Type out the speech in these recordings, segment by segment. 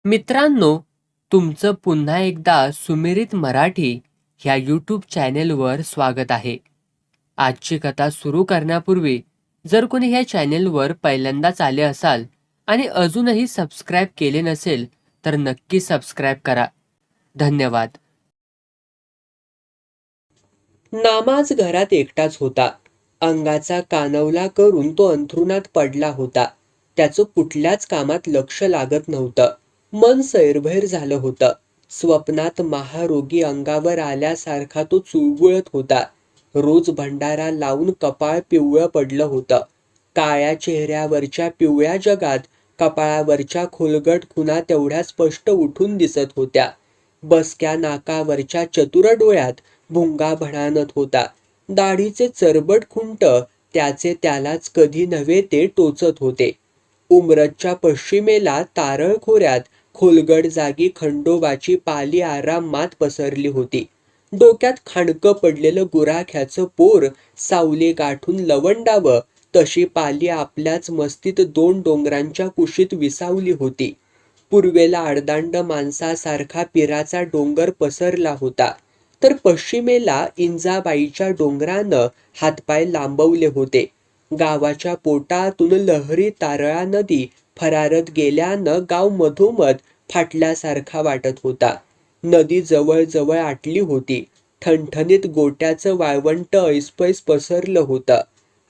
मित्रांनो, तुमचं पुन्हा एकदा सुमिरित मराठी ह्या यूट्यूब चॅनेलवर स्वागत आहे. आजची कथा सुरू करण्यापूर्वी जर कोणी ह्या चॅनेलवर पहिल्यांदाच आले असाल आणि अजूनही सबस्क्राईब केले नसेल तर नक्की सबस्क्राईब करा. धन्यवाद. नामाज घरात एकटाच होता. अंगाचा कानवला करून तो अंथरुणात पडला होता. त्याचं कुठल्याच कामात लक्ष लागत नव्हतं. मन सैरभैर झालं होतं. स्वप्नात महारोगी अंगावर आल्यासारखा तो चुळबुळत होता. रोज भंडारा लावून कपाळ पिवळं पडलं होतं. काळ्या चेहऱ्यावरच्या पिवळ्या जगात कपाळावरच्या खोलगट खुणा तेवढ्या स्पष्ट उठून दिसत होत्या. बसक्या नाकावरच्या चतुर डोळ्यात भुंगा भणाणत होता. दाढीचे चरबट खुंट त्याचे त्यालाच कधी नव्हे ते टोचत होते. उमरतच्या पश्चिमेला तारळ खोऱ्यात खोलगट जागी खंडोबाची पाली आरामात पसरली होती. डोक्यात खांडकं पडलेलं गुराख्याचं पोर सावली गाठून लवंडावं तशी पाली आपल्याच मस्तीत 2 डोंगरांच्या कुशीत विसावली होती. पूर्वेला आडदांड माणसासारखा पिराचा डोंगर पसरला होता, तर पश्चिमेला इंजाबाईच्या डोंगरानं हातपाय लांबवले होते. गावाच्या पोटातून लहरी तारळा नदी फरारत गेल्यानं गाव मधोमध फाटल्यासारखा वाटत होता. नदी जवळ जवळ आटली होती. ठणठणीत गोट्याचं वाळवंट ऐसपैस पसरलं होतं.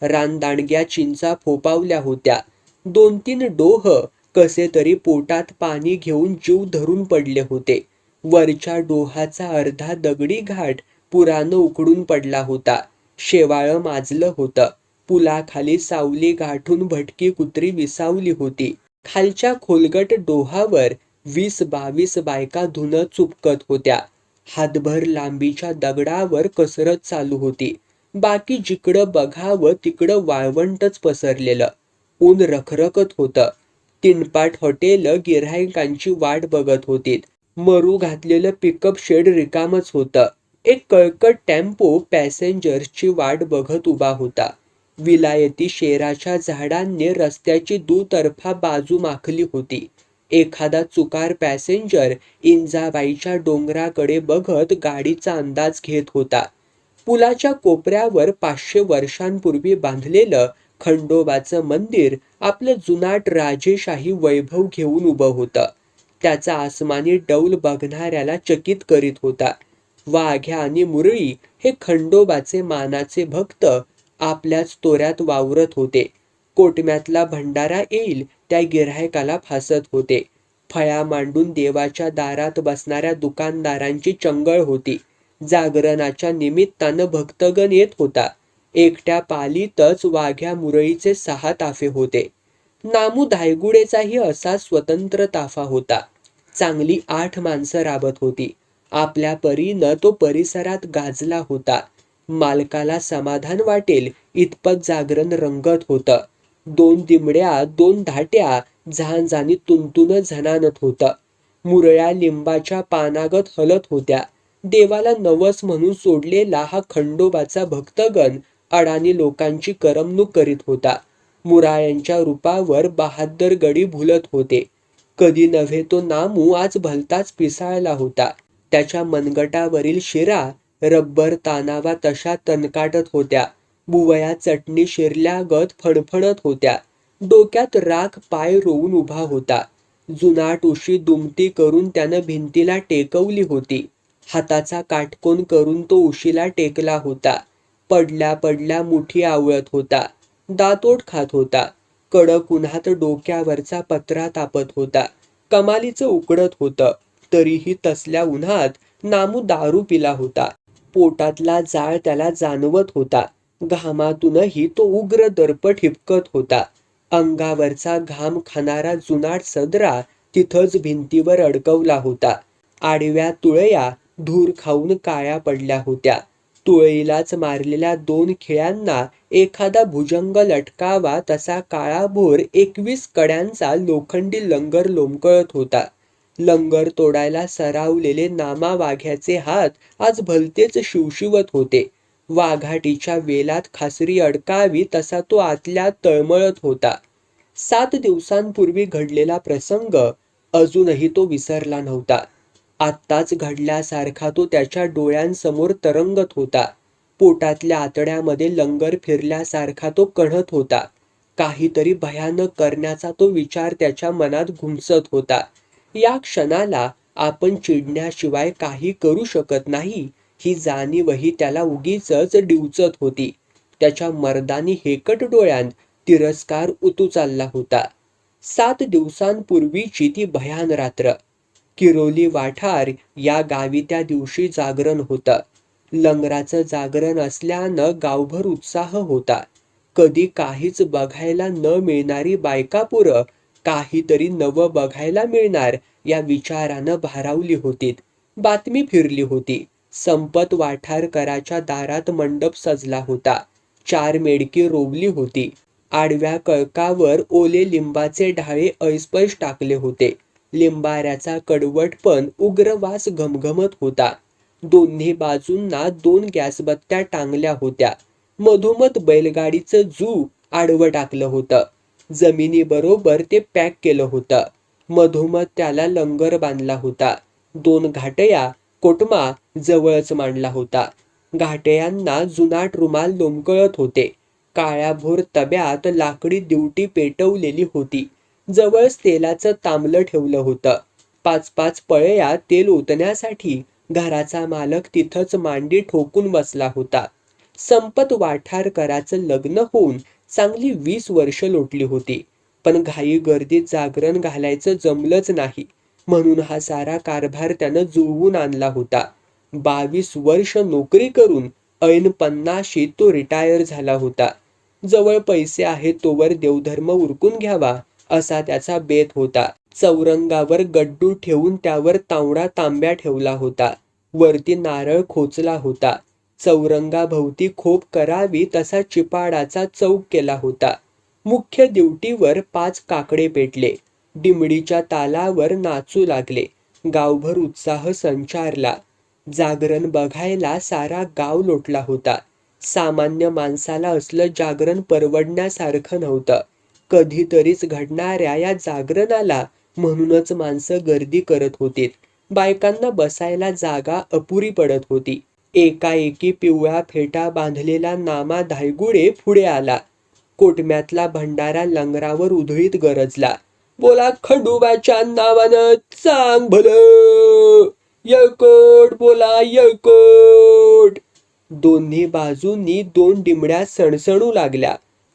रानदांडग्या चिंचा फोपावल्या होत्या. 2-3 डोह कसे तरी पोटात पाणी घेऊन जीव धरून पडले होते. वरच्या डोहाचा अर्धा दगडी घाट पुरानं उकडून पडला होता. शेवाळं माजलं होतं. पुलाखाली सावली गाठून भटकी कुत्री विसावली होती. खालच्या खोलगट डोहावर 20-22 बायका धुणं चुपकत होत्या. हातभर लांबीच्या दगडावर कसरत चालू होती. बाकी जिकडं बघावं तिकडं वाळवंटच पसरलेलं. ऊन रखरखत होतं. तीनपाट हॉटेलं गिऱ्हाईकांची वाट बघत होतीत. मरू घातलेलं पिकअप शेड रिकामच होतं. एक कळकट टेम्पो पॅसेंजर्सची वाट बघत उभा होता. विलायती शेराच्या झाडांनी रस्त्याची दुतर्फा बाजू माखली होती. एखादा चुकार पॅसेंजर इंजाबाईच्या डोंगराकडे बघत गाडीचा अंदाज घेत होता. पुलाच्या कोपऱ्यावर 500 वर्षांपूर्वी बांधलेलं खंडोबाचं मंदिर आपलं जुनाट राजेशाही वैभव घेऊन उभं होतं. त्याचा आसमानी डौल बघणाऱ्याला चकित करीत होता. वाघ्या आणि मुरळी हे खंडोबाचे मानाचे भक्त आपल्याच तोऱ्यात वावरत होते. कोटम्यातला भंडारा येईल त्या गिऱ्हाईकाला फासत होते. फळ्या मांडून देवाच्या दारात बसणाऱ्या दुकानदारांची चंगळ होती. जागरणाच्या निमित्तानं भक्तगण येत होता. एकट्या पालीतच वाघ्या मुरळीचे 6 ताफे होते. नामू धायगुडेचाही असा स्वतंत्र ताफा होता. चांगली 8 माणसं राबत होती. आपल्या परीनं तो परिसरात गाजला होता. मालकाला समाधान वाटेल इतपत जागरण रंगत होतं. 2 दिमड्या 2 धाट्या झांजानी तुंतून झणानत होतं. मुरळ्या लिंबाच्या पानागत हलत होत्या. देवाला नवस म्हणून सोडलेला हा खंडोबाचा भक्तगण अडाणी लोकांची करमणूक करीत होता. मुरायांच्या रूपावर बहाद्दर गडी भुलत होते. कधी नव्हे तो नामू आज भलताच पिसाळला होता. त्याच्या मनगटावरील शिरा रब्बर तानावा तशा तणकाटत होत्या. बुवया चटणी शिरल्यागत फणफणत होत्या. डोक्यात राख पाय रोवून उभा होता. जुनाट उशी दुमती करून त्यानं भिंतीला टेकवली होती. हाताचा काटकोन करून तो उशीला टेकला होता. पडल्या पडल्या मुठी आवळत होता. दातोट खात होता. कडक उन्हात डोक्यावरचा पत्रा तापत होता. कमालीचं उकडत होतं. तरीही तसल्या उन्हात नामू दारू पिला होता. पोटातला जाळ त्याला जाणवत होता. घामातूनही तो उग्र दर्प ठिपकत होता. अंगावरचा घाम खाणारा जुनाट सदरा तिथंच भिंतीवर अडकवला होता. आडव्या तुळया धूर खाऊन काळ्या पडल्या होत्या. तुळईलाच मारलेल्या 2 खिळ्यांना एखादा भुजंग लटकावा तसा काळाभोर 21 कड्यांचा लोखंडी लंगर लोंबकळत होता. लंगर तोडायला सरावलेले नामा वाघ्याचे हात आज भलतेच शिवशिवत होते. वाघाटीच्या वेलात खासरी अडकावी तसा तो आतल्या तळमळत होता. 7 दिवसांपूर्वी घडलेला प्रसंग अजूनही तो विसरला नव्हता. आत्ताच घडल्यासारखा तो त्याच्या डोळ्यांसमोर तरंगत होता. पोटातल्या आतड्यामध्ये लंगर फिरल्यासारखा तो कढत होता. काहीतरी भयानक करण्याचा तो विचार त्याच्या मनात घुमसत होता. या क्षणाला आपण चिडण्याशिवाय काही करू शकत नाही, ही जाणीवही त्याला उगीचच डिवचत होती. त्याच्या मर्दानी हेकट डोळ्यांत तिरस्कार उतू चालला होता. 7 दिवसांपूर्वीची ती भयान रात्र. किरोली वाठार या गावी त्या दिवशी जागरण होतं. लंगराचं जागरण असल्यानं गावभर उत्साह होता. कधी काहीच बघायला न मिळणारी बायकापुरं काहीतरी नवं बघायला मिळणार या विचारानं भारावली होतीत. बातमी फिरली होती. संपत वाठारकराच्या दारात मंडप सजला होता. 4 मेडकी रोवली होती. आडव्या कळकावर ओले लिंबाचे ढाळे ऐसपैस टाकले होते. लिंबाऱ्याचा कडवटपण उग्र वास घमघमत होता. दोन्ही बाजूंना 2 गॅसबत्त्या टांगल्या होत्या. मधोमध बैलगाडीचं जू आडवं टाकलं होतं. जमिनीबरोबर ते पॅक केलं होतं. मधोमध त्याला लंगर बांधला होता. 2 घाटया कोटमा जवळच मांडला होता. घाटयांना जुनाट रुमाल लोंबकळत होते. काळ्याभोर तब्यात लाकडी दिवटी पेटवलेली होती. जवळच तेलाचं तांबलं ठेवलं होतं. 5-5 पळया तेल ओतण्यासाठी घराचा मालक तिथंच मांडी ठोकून बसला होता. संपत वाठारकराचं लग्न होऊन चांगली 20 वर्ष लोटली होती. पण घाई गर्दीत जागरण घालायचं जमलंच नाही. म्हणून हा सारा कारभार त्यानं जुळवून आणला होता. 22 वर्ष नोकरी करून ऐन 50शीत तो रिटायर झाला होता. जवळ पैसे आहेत तोवर देवधर्म उरकून घ्यावा असा त्याचा बेत होता. चौरंगावर गड्डू ठेवून त्यावर तांबडा तांब्या ठेवला होता. वरती नारळ खोचला होता. चौरंगाभोवती खोप करावी तसा चिपाडाचा चौक केला होता. मुख्य दिवटीवर 5 काकडे पेटले. डिमडीच्या तालावर नाचू लागले. गावभर उत्साह संचारला. जागरण बघायला सारा गाव लोटला होता. सामान्य माणसाला असलं जागरण परवडण्यासारखं नव्हतं. कधीतरीच घडणाऱ्या या जागरणाला म्हणूनच माणसं गर्दी करत होतीत. बायकांना बसायला जागा अपुरी पडत होती. एकाएकी पिवळा फेटा बांधलेला नामा धायगुडे पुढे आला. कोटम्यातला भंडारा लंगरावर उधळीत गरजला. बोला खंडोबाच्या नावानं चांग भलं, यळकोट बोला यळकोट. दोन्ही बाजूंनी 2 डिमड्या सणसणू लागल्या.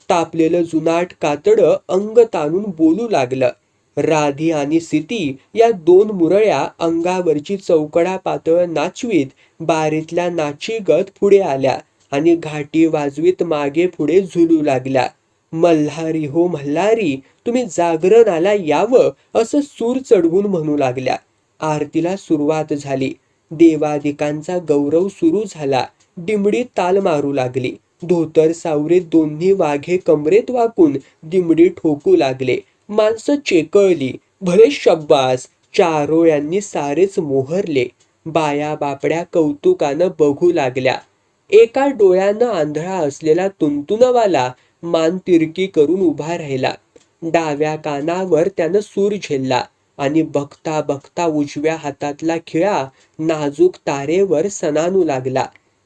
तापलेलं जुनाट कातडं अंग ताणून बोलू लागलं. राधी आणि सिती या 2 मुरळ्या अंगावरची चौकडा पातळ नाचवीत बारीतल्या नाचीगत पुढे आल्या आणि घाटी वाजवीत मागे पुढे झुलू लागल्या. मल्हारी हो मल्हारी, तुम्ही जागरणाला यावं असं सूर चढवून म्हणू लागल्या. आरतीला सुरुवात झाली. देवादिकांचा गौरव सुरू झाला. डिमडीत ताल मारू लागली. धोतर सावरीत दोन्ही वाघे कमरेत वाकून दिमडी ठोकू लागले. माणसं चेकळली. भले शब्बास, चारोळ्यांनी सारेच मोहरले. बाया बापड्या कौतुकानं बघू लागल्या. एका डोळ्यानं आंधळा असलेला तुंतुनवाला मान तिरकी करून उभा राहिला. डाव्या कानावर त्यानं सूर झेलला आणि बघता बघता उजव्या हातातला खिळा नाजूक तारेवर सणानू लागला.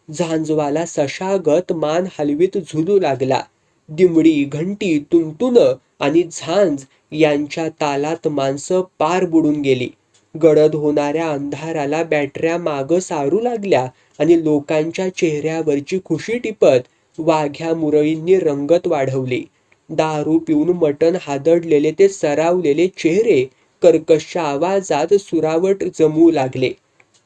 झांजवाला सशागत मान हलवीत झुलू लागला. दिमडी, घंटी, तुंतुन आणि झांज यांच्या तालात माणसं पार बुडून गेली. गडद होणाऱ्या अंधाराला बॅटऱ्या मागं सारू लागल्या आणि लोकांच्या चेहऱ्यावरची खुशी टिपत वाघ्या मुरळींनी रंगत वाढवली. दारू पिऊन मटण हादडलेले ते सरावलेले चेहरे कर्कश आवाजात सुरावट जमू लागले.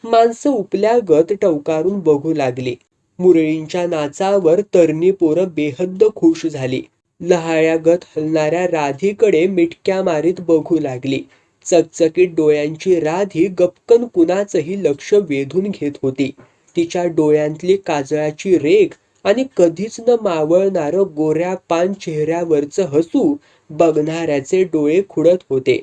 माणसं उपल्यागत टवकारून बघू लागली. मुरळींच्या नाचावर तरणी पोरं बेहद्द खुश झाली. लहाळ्यागत हलणाऱ्या राधीकडे मिटक्या मारीत बघू लागली. चकचकीत डोळ्यांची राधी गपकन कुणाचंही लक्ष वेधून घेत होती. तिच्या डोळ्यांतली काजळाची रेख आणि कधीच न मावळणारं गोऱ्या पान चेहऱ्यावरचं हसू बघणाऱ्याचे डोळे खुडत होते.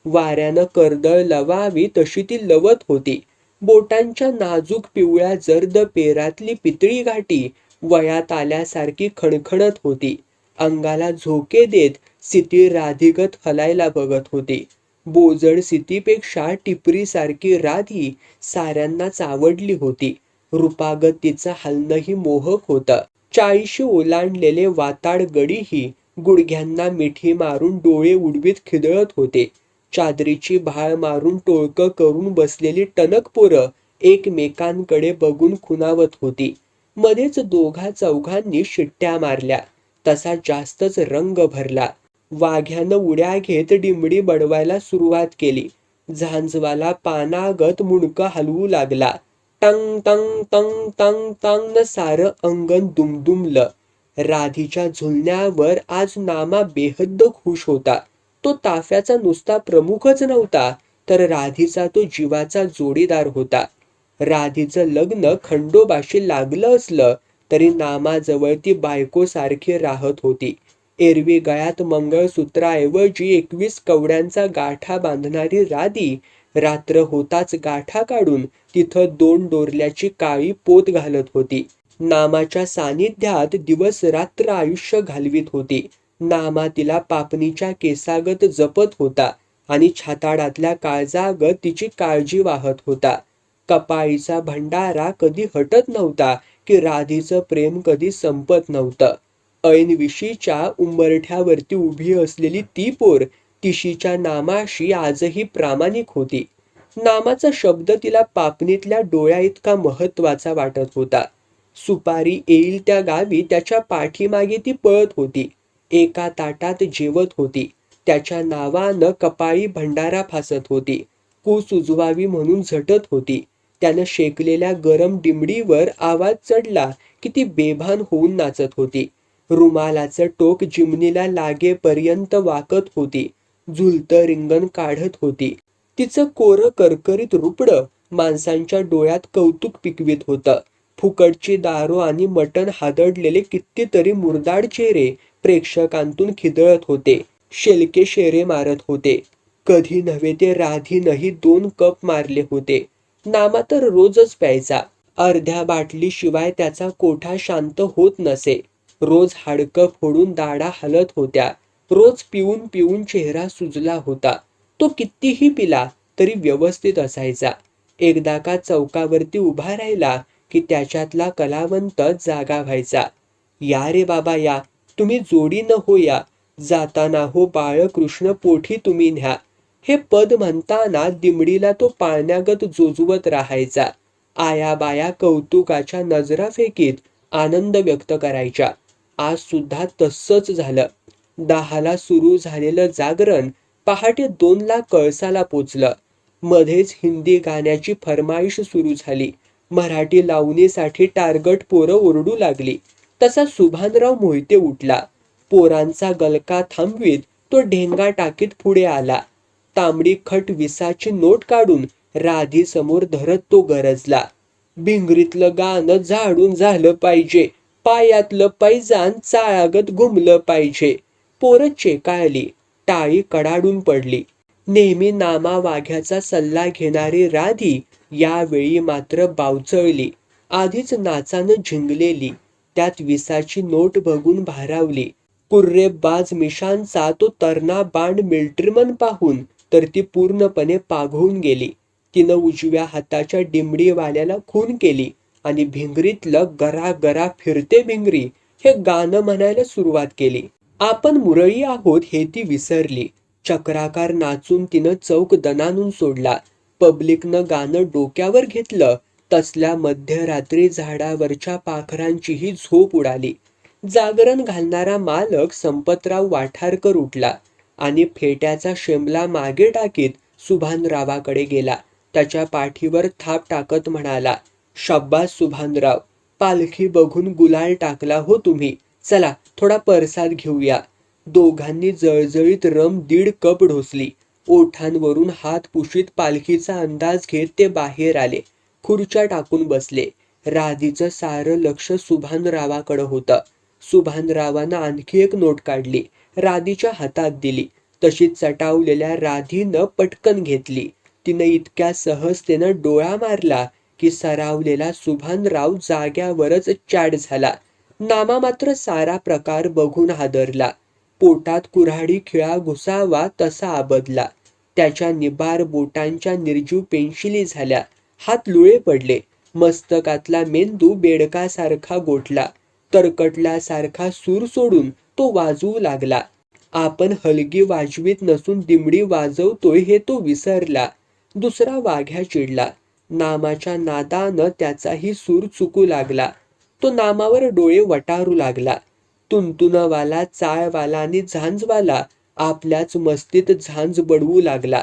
वाऱ्यानं कर्दळ लवावी तशी ती लवत होती. बोटांच्या नाजूक पिवळ्या जर्द पेरातली पितळी घाटी वयात आल्यासारखी खणखणत होती. अंगाला झोके देत सिती राधीगत हलायला बघत होती. बोजड सितीपेक्षा टिपरीसारखी राधी साऱ्यांनाच आवडली होती. रूपागत तिचं हलणंही मोहक होतं. 40 ओलांडलेले वाताड गडीही गुडघ्यांना मिठी मारून डोळे उडवीत खिदळत होते. चादरीची भाळ मारून टोळकं करून बसलेली टणक पोरं एकमेकांकडे बघून खुणावत होती. मध्येच दोघा चौघांनी शिट्ट्या मारल्या. तसा जास्तच रंग भरला. वाघ्यानं उड्या घेत डिंबडी बडवायला सुरुवात केली. झांजवाला पानागत मुंडकं हलवू लागला. टंग टंग टंग टंग टंग न सारं अंगण दुमदुमलं. राधीच्या झुलण्यावर आज नामा बेहद्द खुश होता. तो ताफ्याचा नुसता प्रमुखच नव्हता, तर राधीचा तो जीवाचा जोडीदार होता. राधीचं लग्न खंडोबाशी लागलं असलं तरी नामाजवळ ती बायकोसारखी राहत होती. एरवी गळ्यात मंगळसूत्राऐवजी 21 कवड्यांचा गाठा बांधणारी राधी रात्र होताच गाठा काढून तिथं 2 डोरल्याची काळी पोत घालत होती. नामाच्या सानिध्यात दिवस रात्र आयुष्य घालवीत होती. नामा तिला पापणीच्या केसागत जपत होता आणि छाताडातल्या काळजागत तिची काळजी वाहत होता. कपाळीचा भंडारा कधी हटत नव्हता की राधीचं प्रेम कधी संपत नव्हतं. ऐनविशीच्या उंबरठ्यावरती उभी असलेली ती पोर तिशीच्या नामाशी आजही प्रामाणिक होती. नामाचा शब्द तिला पापणीतल्या डोळ्या इतका महत्वाचा वाटत होता. सुपारी येईल त्या गावी त्याच्या पाठीमागे ती पळत होती. एका ताटात जेवत होती. त्याच्या नावानं कपाळी भंडारा फासत होती. कूस उजवावी म्हणून झटत होती. त्यानं शेकलेल्या गरम डिंबडीवर आवाज चढला की ती बेभान होऊन नाचत होती. रुमालाचं टोक जिमनीला लागेपर्यंत वाकत होती. झुलतं रिंगण काढत होती. तिचं कोरं करकरीत रुपडं माणसांच्या डोळ्यात कौतुक पिकवीत होतं. फुकटची दारू आणि मटण हादडलेले कितीतरी मुरदाड चेहरे प्रेक्षकांतून खिदळत होते. शेलके शेरे मारत होते. कधी नव्हे ते राधीनंही 2 कप मारले होते. नामा तर रोजच प्यायचा. अर्ध्या बाटलीशिवाय त्याचा कोठा शांत होत नसे. रोज हाडकं फोडून दाढा हलत होत्या. रोज पिऊन पिऊन चेहरा सुजला होता. तो कितीही पिला तरी व्यवस्थित असायचा. एकदा का चौकावरती उभा राहिला की त्याच्यातला कलावंत जागा व्हायचा. या रे बाबा या, तुम्ही जोडीनं हो या, जाताना हो बाळकृष्ण पोठी तुम्ही न्या. हे पद म्हणताना दिमडीला तो पाळण्यागत जोजवत राहायचा. आया बाया कौतुकाच्या नजरा फेकीत आनंद व्यक्त करायच्या. आज सुद्धा तसंच झालं. 10ला सुरू झालेलं जागरण पहाटे 2ला कळसाला पोचलं. मध्येच हिंदी गाण्याची फरमाईश सुरू झाली. मराठी लावणीसाठी टार्गट पोरं ओरडू लागली. तसा सुभानराव मोहिते उठला. पोरांचा गलका थांबवीत तो ढेंगा टाकीत पुढे आला. तांबडी खट 20ची नोट काढून राधी समोर धरत तो गरजला. भिंगरीतलं गाणं झाडून झालं पाहिजे, पायातलं पैजान चाळागत घुमलं पाहिजे. पोरं चेकाळली. टाळी कडाडून पडली. नेहमी नामा वाघ्याचा सल्ला घेणारी राधी यावेळी मात्र बावचळली. आधीच नाचानं झिंगलेली, त्यात 20ची नोट बघून भारावली. कुर्रेबाज मिशांचा तो तरणा बांड मिल्ट्रीमन पाहून तर ती पूर्णपणे पाघळून गेली. तिनं उजव्या हाताच्या डिंबडीवाल्याला खून केली आणि भिंगरीतलं गरा गरा फिरते भिंगरी हे गाणं म्हणायला सुरुवात केली. आपण मुरळी आहोत हे ती विसरली. चक्राकार नाचून तिनं चौक दणानून सोडला. पब्लिकनं गाणं डोक्यावर घेतलं. तसल्या मध्यरात्री झाडावरच्या पाखरांचीही झोप उडाली. जागरण घालणारा मालक संपतराव वाठारकर उठला आणि फेट्याचा शेमला मागे टाकीत सुभानरावाकडे गेला. त्याच्या पाठीवर थाप टाकत म्हणाला, शाब्बास सुभानराव, पालखी बघून गुलाल टाकला हो तुम्ही. चला थोडा परसाद घेऊया. दोघांनी जळजळीत रम 1.5 कप ढोसली. ओठांवरून हात पुशीत पालखीचा अंदाज घेत ते बाहेर आले. खुर्च्या टाकून बसले. राधीचं सारं लक्ष सुभानरावाकडं होतं. सुभानरावानं आणखी एक नोट काढली. राधीच्या हातात दिली. तशीच चटावलेल्या राधीनं पटकन घेतली. तिनं इतक्या सहजतेनं डोळा मारला की सरावलेला सुभानराव जाग्यावरच चाट झाला. नामा मात्र सारा प्रकार बघून हादरला. पोटात कुऱ्हाडी खिळा घुसावा तसा आबदला. त्याच्या निबार बोटांच्या निर्जीव पेन्शिली झाल्या. हात लुळे पडले. मस्तकातला मेंदू बेडकासारखा गोठला. तरकटल्यासारखा सूर सोडून तो वाजवू लागला. आपण हलगी वाजवीत नसून दिमडी वाजवतोय हे तो विसरला. दुसरा वाघ्या चिडला. नामाच्या नादानं त्याचाही सूर चुकू लागला. तो नामावर डोळे वटारू लागला. तुंतुनवाला, चाळवाला आणि झांजवाला आपल्याच मस्तीत झांज बडवू लागला.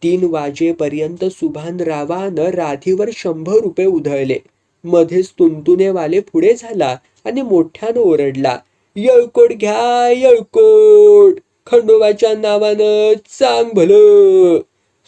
3 वाजेपर्यंत सुभानरावानं राधीवर 100 रुपये उधळले. मध्येच तुंतुनेवाले पुढे झाला आणि मोठ्यानं ओरडला, येळकोट घ्या, येळकोट, खंडोबाच्या नावानं चांग भलं.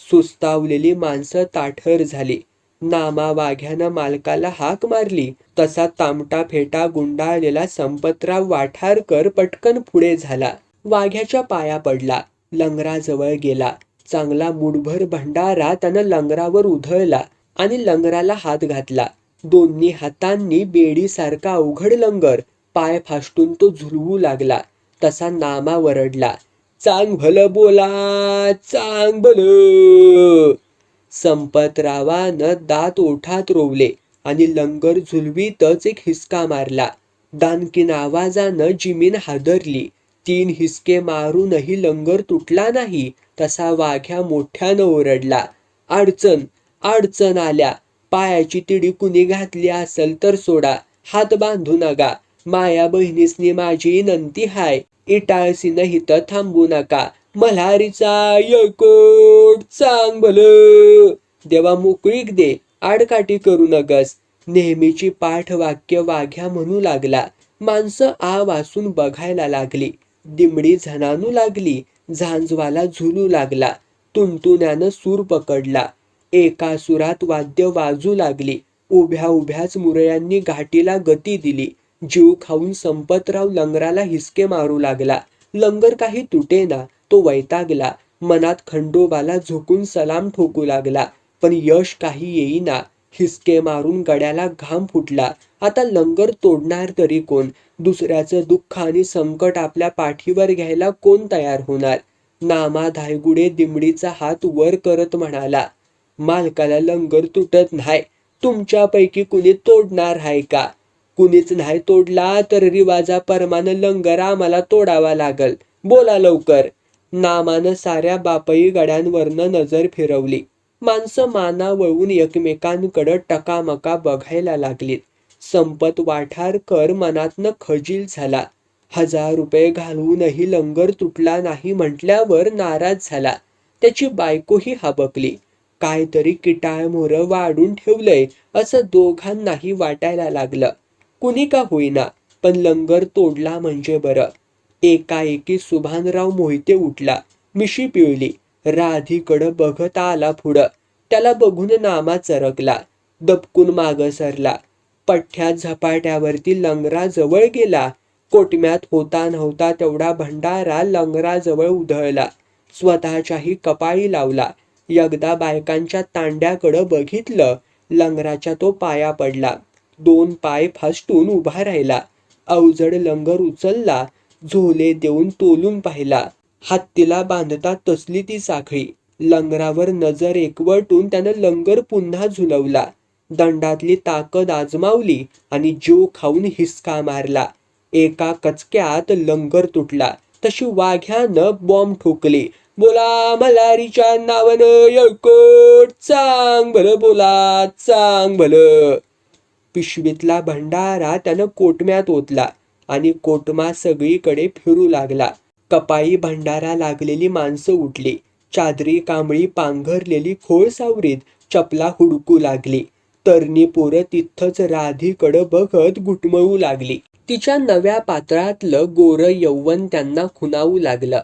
सुस्तावलेली माणसं ताठर झाली. नामा वाघ्यानं मालकाला हाक मारली तसा तामटा फेटा गुंडाळलेला संपतराव वाठारकर पटकन पुढे झाला. वाघ्याच्या पाया पडला. लंगराजवळ गेला. चांगला मुठभर भंडारा त्यानं लंगरावर उधळला आणि लंगराला हात घातला. दोन्ही हातांनी बेडीसारखा अवघड लंगर पाय फाष्टून तो झुलवू लागला. तसा नामा वरडला, चांग भलं बोला, चांग भलं. संपतरावानं दात ओठात रोवले आणि लंगर झुलवीतच एक हिसका मारला. दानकीन आवाजानं जिमीन हादरली. 3 हिसके मारूनही लंगर तुटला नाही. तसा वाघ्या मोठ्यानं ओरडला, अडचण, अडचण आल्या. पायाची तिडी कुणी घातली असल तर सोडा. हात बांधू नका. माया बहिणीसनी माझी विनंती हाय. इटाळसीनं हिथं थांबू नका. मल्हारीचा येळकोट, चांग भलं. देवा मोकळीक दे. आडकाठी करू नगस. नेहमीची पाठवाक्य वाघ्या म्हणू लागला. माणसं आ वासून बघायला लागली. दिमडी झणानू लागली. झांजवाला झुलू लागला. तुंतुण्यानं सूर पकडला. एका सुरात वाद्य वाजू लागली. उभ्या उभ्याच मुरयांनी घाटीला गती दिली. जीव खाऊन संपतराव लंगराला हिसके मारू लागला. लंगर काही तुटेना. तो वैतागला. मनात खंडोबाला झुकून सलाम ठोकू लागला. पण यश काही येईना. हिसके मारून गड्याला घाम फुटला. आता लंगर तोडणार तरी कोण? दुसऱ्याचं दुःख आणि संकट आपल्या पाठीवर घ्यायला कोण तयार होणार? नामा धायगुडे दिमडीचा हात वर करत म्हणाला, मालकाला लंगर तुटत नाही. तुमच्यापैकी कुणी तोडणार आहे का? कुणीच नाही तोडला तर रिवाजाप्रमाणे लंगर आम्हाला तोडावा लागल. बोला लवकर. नामानं साऱ्या बापई गड्यांवरनं नजर फिरवली. माणसं माना वळवून एकमेकांकडं टकामका बघायला लागलीत. संपत वाठारकर मनातनं खजील झाला. 1000 रुपये घालवूनही लंगर तुटला नाही म्हटल्यावर नाराज झाला. त्याची बायकोही हाबकली. काहीतरी किटाळमोरं वाढून ठेवलंय असं दोघांनाही वाटायला लागलं. कुणी का होईना, पण लंगर तोडला म्हणजे बरं. एकाएकी सुभानराव मोहिते उठला. मिशी पिळली. राधीकडं बघत आला पुढं. त्याला बघून नामा चरकला. दबकून मागं सरला. पठ्ठ्या झपाट्यावरती लंगराजवळ गेला. कोटम्यात होता नव्हता तेवढा भंडारा लंगराजवळ उधळला. स्वतःच्याही कपाळी लावला. एकदा बायकांच्या तांड्याकडं बघितलं. लंगराच्या तो पाया पडला. 2 पाय फासटून उभा राहिला. अवजड लंगर उचलला. झोले देऊन तोलून पाहिला. हत्तीला बांधतात तसली ती साखळी. लंगरावर नजर एकवटून त्यानं लंगर पुन्हा झुलवला. दंडातली ताकद आजमावली आणि जीव खाऊन हिसका मारला. एका कचक्यात लंगर तुटला. तशी वाघ्यानं बॉम्ब ठोकली. बोला मल्हारीच्या नावानं येळकोट, चांग भलं बोला, चांग भलं. पिशवीतला भंडारा त्यानं कोटम्यात ओतला आणि कोटमा सगळीकडे फिरू लागला. कपाळी भंडारा लागलेली माणसं उठली. चादरी कांबळी पांघरलेली खोळ सावरीत चपला हुडकू लागली. तरणी पोरं तिथंच राधीकडं बघत घुटमळू लागली. तिच्या नव्या पात्रातलं गोरं यौवन त्यांना खुणावू लागलं.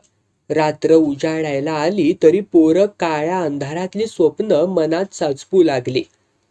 रात्र उजाडायला आली तरी पोरं काळ्या अंधारातली स्वप्न मनात साचपू लागली.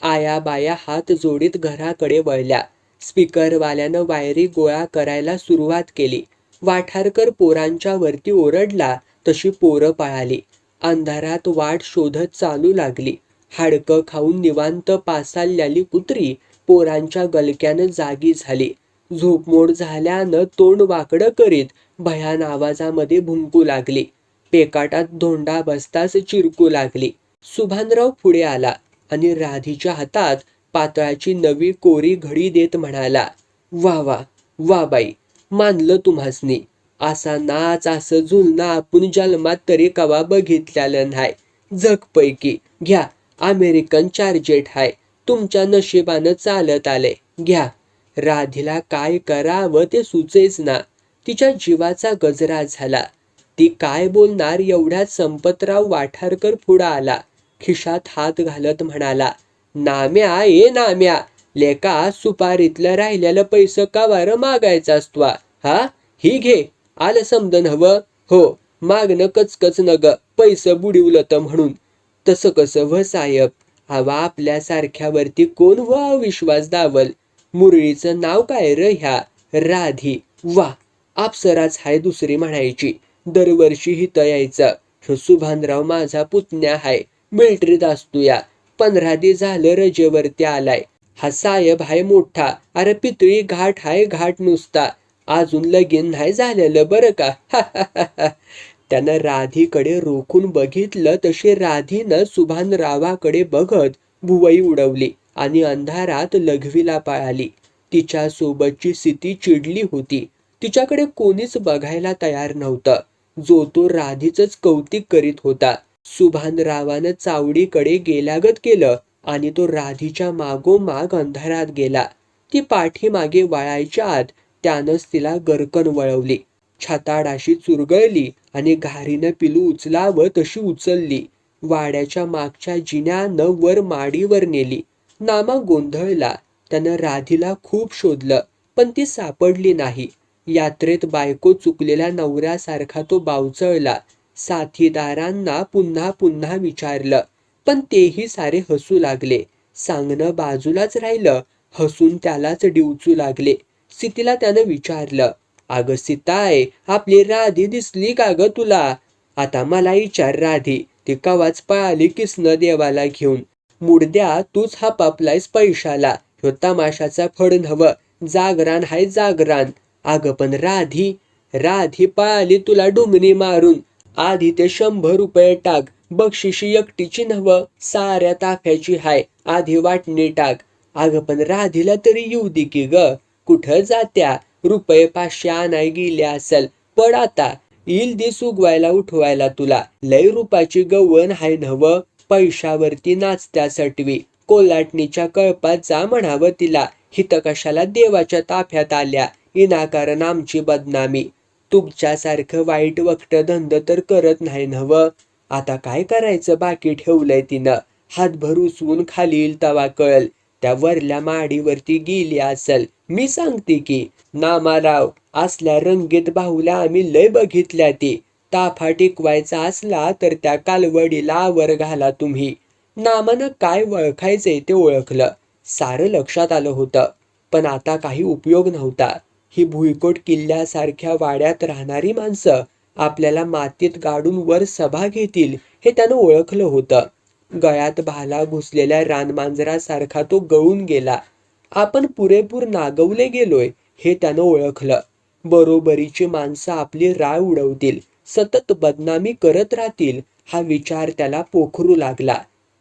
आया बाया हात जोडीत घराकडे वळल्या. स्पीकरवाल्यानं वायरी गोळा करायला सुरुवात केली. वाठारकर पोरांच्या वरती ओरडला तशी पोरं पळाली. अंधारात वाट शोधत चालू लागली. हाडकं खाऊन निवांत पासाललेली कुत्री पोरांच्या गलक्यानं जागी झाली. झोपमोड झाल्यानं तोंड वाकडं करीत भयान आवाजामध्ये भुंकू लागली. पेकाटात धोंडा बसताच चिरकू लागली. सुभानराव पुढे आला आणि राधीच्या हातात पातळाची नवी कोरी घडी देत म्हणाला, वा वा वा बाई, मानलं तुम्हासनी. असा नाच असं झुलणं आपण जन्मात तरी कवा बघितलेलं नाही. जगपैकी घ्या, अमेरिकन चार्जेट हाय, तुमच्या नशिबानं चालत आले, घ्या. राधीला काय करावं ते सुचेच ना. तिच्या जीवाचा गजरा झाला. ती काय बोलणार एवढ्यात संपतराव वाठारकर पुढं आला. खिशात हात घालत म्हणाला, नाम्या ए नाम्या, लेका सुपारीतलं राहिलेलं पैसे कवार मागायचा असतो हा? ही घे, आलं समजन हवं? हो, मागणं कचकच नग, पैसे बुडिवलं तर म्हणून. तसं कसं व साहेब, हवा आपल्यासारख्यावरती कोण व विश्वास दावल. मुरळीचं नाव काय र ह्या? राधी. वा, अप्सराच हाय दुसरी म्हणायची. दरवर्षी हिथं यायचं. ह्यो सुभानराव माझा पुतण्या हाय, मिलिटरीत असतो या. 15 दिवस झालं रजेवरती आलाय. हा साहेब हाय मोठा, अरे पितळी घाट हाय घाट नुसता. अजून लगीन नाही झालेलं बरं का. त्यानं राधीकडे रोखून बघितलं तशी राधीनं सुभानरावाकडे बघत भुवई उडवली आणि अंधारात लघवीला पळाली. तिच्या सोबतची स्थिती चिडली होती. तिच्याकडे कोणीच बघायला तयार नव्हतं. जो तो राधीचंच कौतिक करीत होता. सुभानरावानं चावडीकडे गेल्यागत केलं आणि तो राधीच्या मागोमाग अंधारात गेला. ती पाठीमागे वळायच्या आत त्यानंच तिला गरकन वळवली. छाताडाशी चुरगळली आणि घारीनं पिलू उचलावं तशी उचलली. वाड्याच्या मागच्या जिन्यानं वर माडीवर नेली. नामा गोंधळला. त्यानं राधीला खूप शोधलं, पण ती सापडली नाही. यात्रेत बायको चुकलेल्या नवऱ्यासारखा तो बावचळला. साथीदारांना पुन्हा पुन्हा विचारलं, पण तेही सारे हसू लागले. सांगणं बाजूलाच राहिलं, हसून त्यालाच डिवचू लागले. सीतेला त्यानं विचारलं, अगं सीताय, आपली राधी दिसली का ग तुला? आता मला विचार राधी, ती कवाच पळाली किसन देवाला घेऊन. मुडद्या तूच हापापलायस पैशाला. ह्यो तमाशाचा फड नव्ह, जागरान हाय जागरान. अगं पण राधी, राधी पळाली तुला डुमणी मारून. आधी ते 100 रुपये टाक, बक्षिशी एकटीची नव्ह, साऱ्या ताफ्याची हाय, आधी वाटणी टाक. अगं पण राधीला तरी येऊ दे की ग, कुठं जात्या? रुपये 500 आणाय गेले असल, पड आता, येईल दिस उगवायला उठवायला तुला. लय रुपाची गवण हाय नव्ह, पैशावरती नाचत्या सटवी. कोलाटणीच्या कळपात जा म्हणावं तिला, हित कशाला देवाच्या ताफ्यात आल्या, इनाकारण आमची बदनामी. तुमच्यासारखं वाईट वक्त धंद तर करत नाही नव्ह. आता काय करायचं बाकी ठेवलंय तिनं? हातभर उसवून खाली येईल तवा कळल. त्या वरल्या माडीवरती गेली असल, मी सांगते की. नामाराव, असल्या रंगीत बाहुल्या आम्ही लय बघितल्या. ती ताफा टिकवायचा असला तर त्या कालवडीला आवर घाला तुम्ही. नामानं काय ओळखायचंय ते ओळखलं. सारं लक्षात आलं होतं, पण आता काही उपयोग नव्हता. ही भुईकोट किल्ल्यासारख्या वाड्यात राहणारी माणसं आपल्याला मातीत गाडून वर सभा घेतील हे त्यानं ओळखलं होतं. गळ्यात भाला घुसलेल्या रानमांजरासारखा तो गळून गेला. आपण पुरेपूर नागवले गेलोय हे त्यानं ओळखलं. बरोबरीची माणसं आपली राळ उडवतील, सतत बदनामी करत राहतील हा विचार त्याला पोखरू लागला.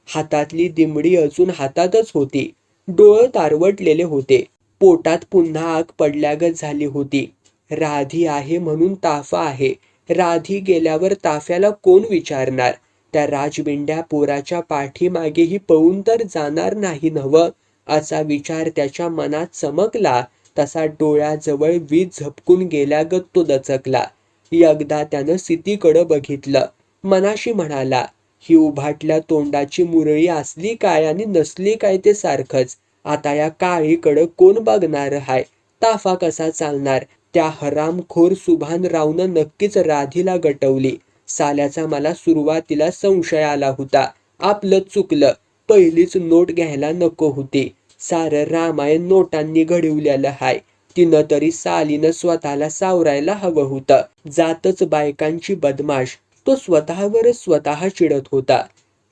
हातातली दिमडी अजून हातातच होती. डोळे तारवटलेले होते. पोटात पुन्हा आग पडल्यागत झाली होती. राधी आहे म्हणून ताफा आहे. राधी गेल्यावर ताफ्याला कोण विचारणार? त्या राजबिंड्या पोराच्या पाठीमागेही पळून तर जाणार नाही नव्ह, असा विचार त्याच्या मनात चमकला. तसा डोळ्याजवळ वीज झपकून गेल्यागत तो दचकला. एकदा त्यानं सीतेकडं बघितलं. मनाशी म्हणाला, ही उभाटल्या तोंडाची मुरळी असली काय आणि नसली काय ते सारखंच. आता या काळीकडं कोण बघणार हाय? ताफा कसा चालणार? त्या हरामखोर सुभानरावनं नक्कीच राधीला गटवली. साल्याचा मला सुरुवातीला संशय आला होता. आपलंच चुकलं, पहिलीच नोट घ्यायला नको होती. सारं रामायण नोटांनी घडवलेलं हाय. तिनं तरी सालीनं स्वतःला सावरायला हवं होतं. जातच बायकांची बदमाश, तो स्वतःवरच स्वतः चिडत होता.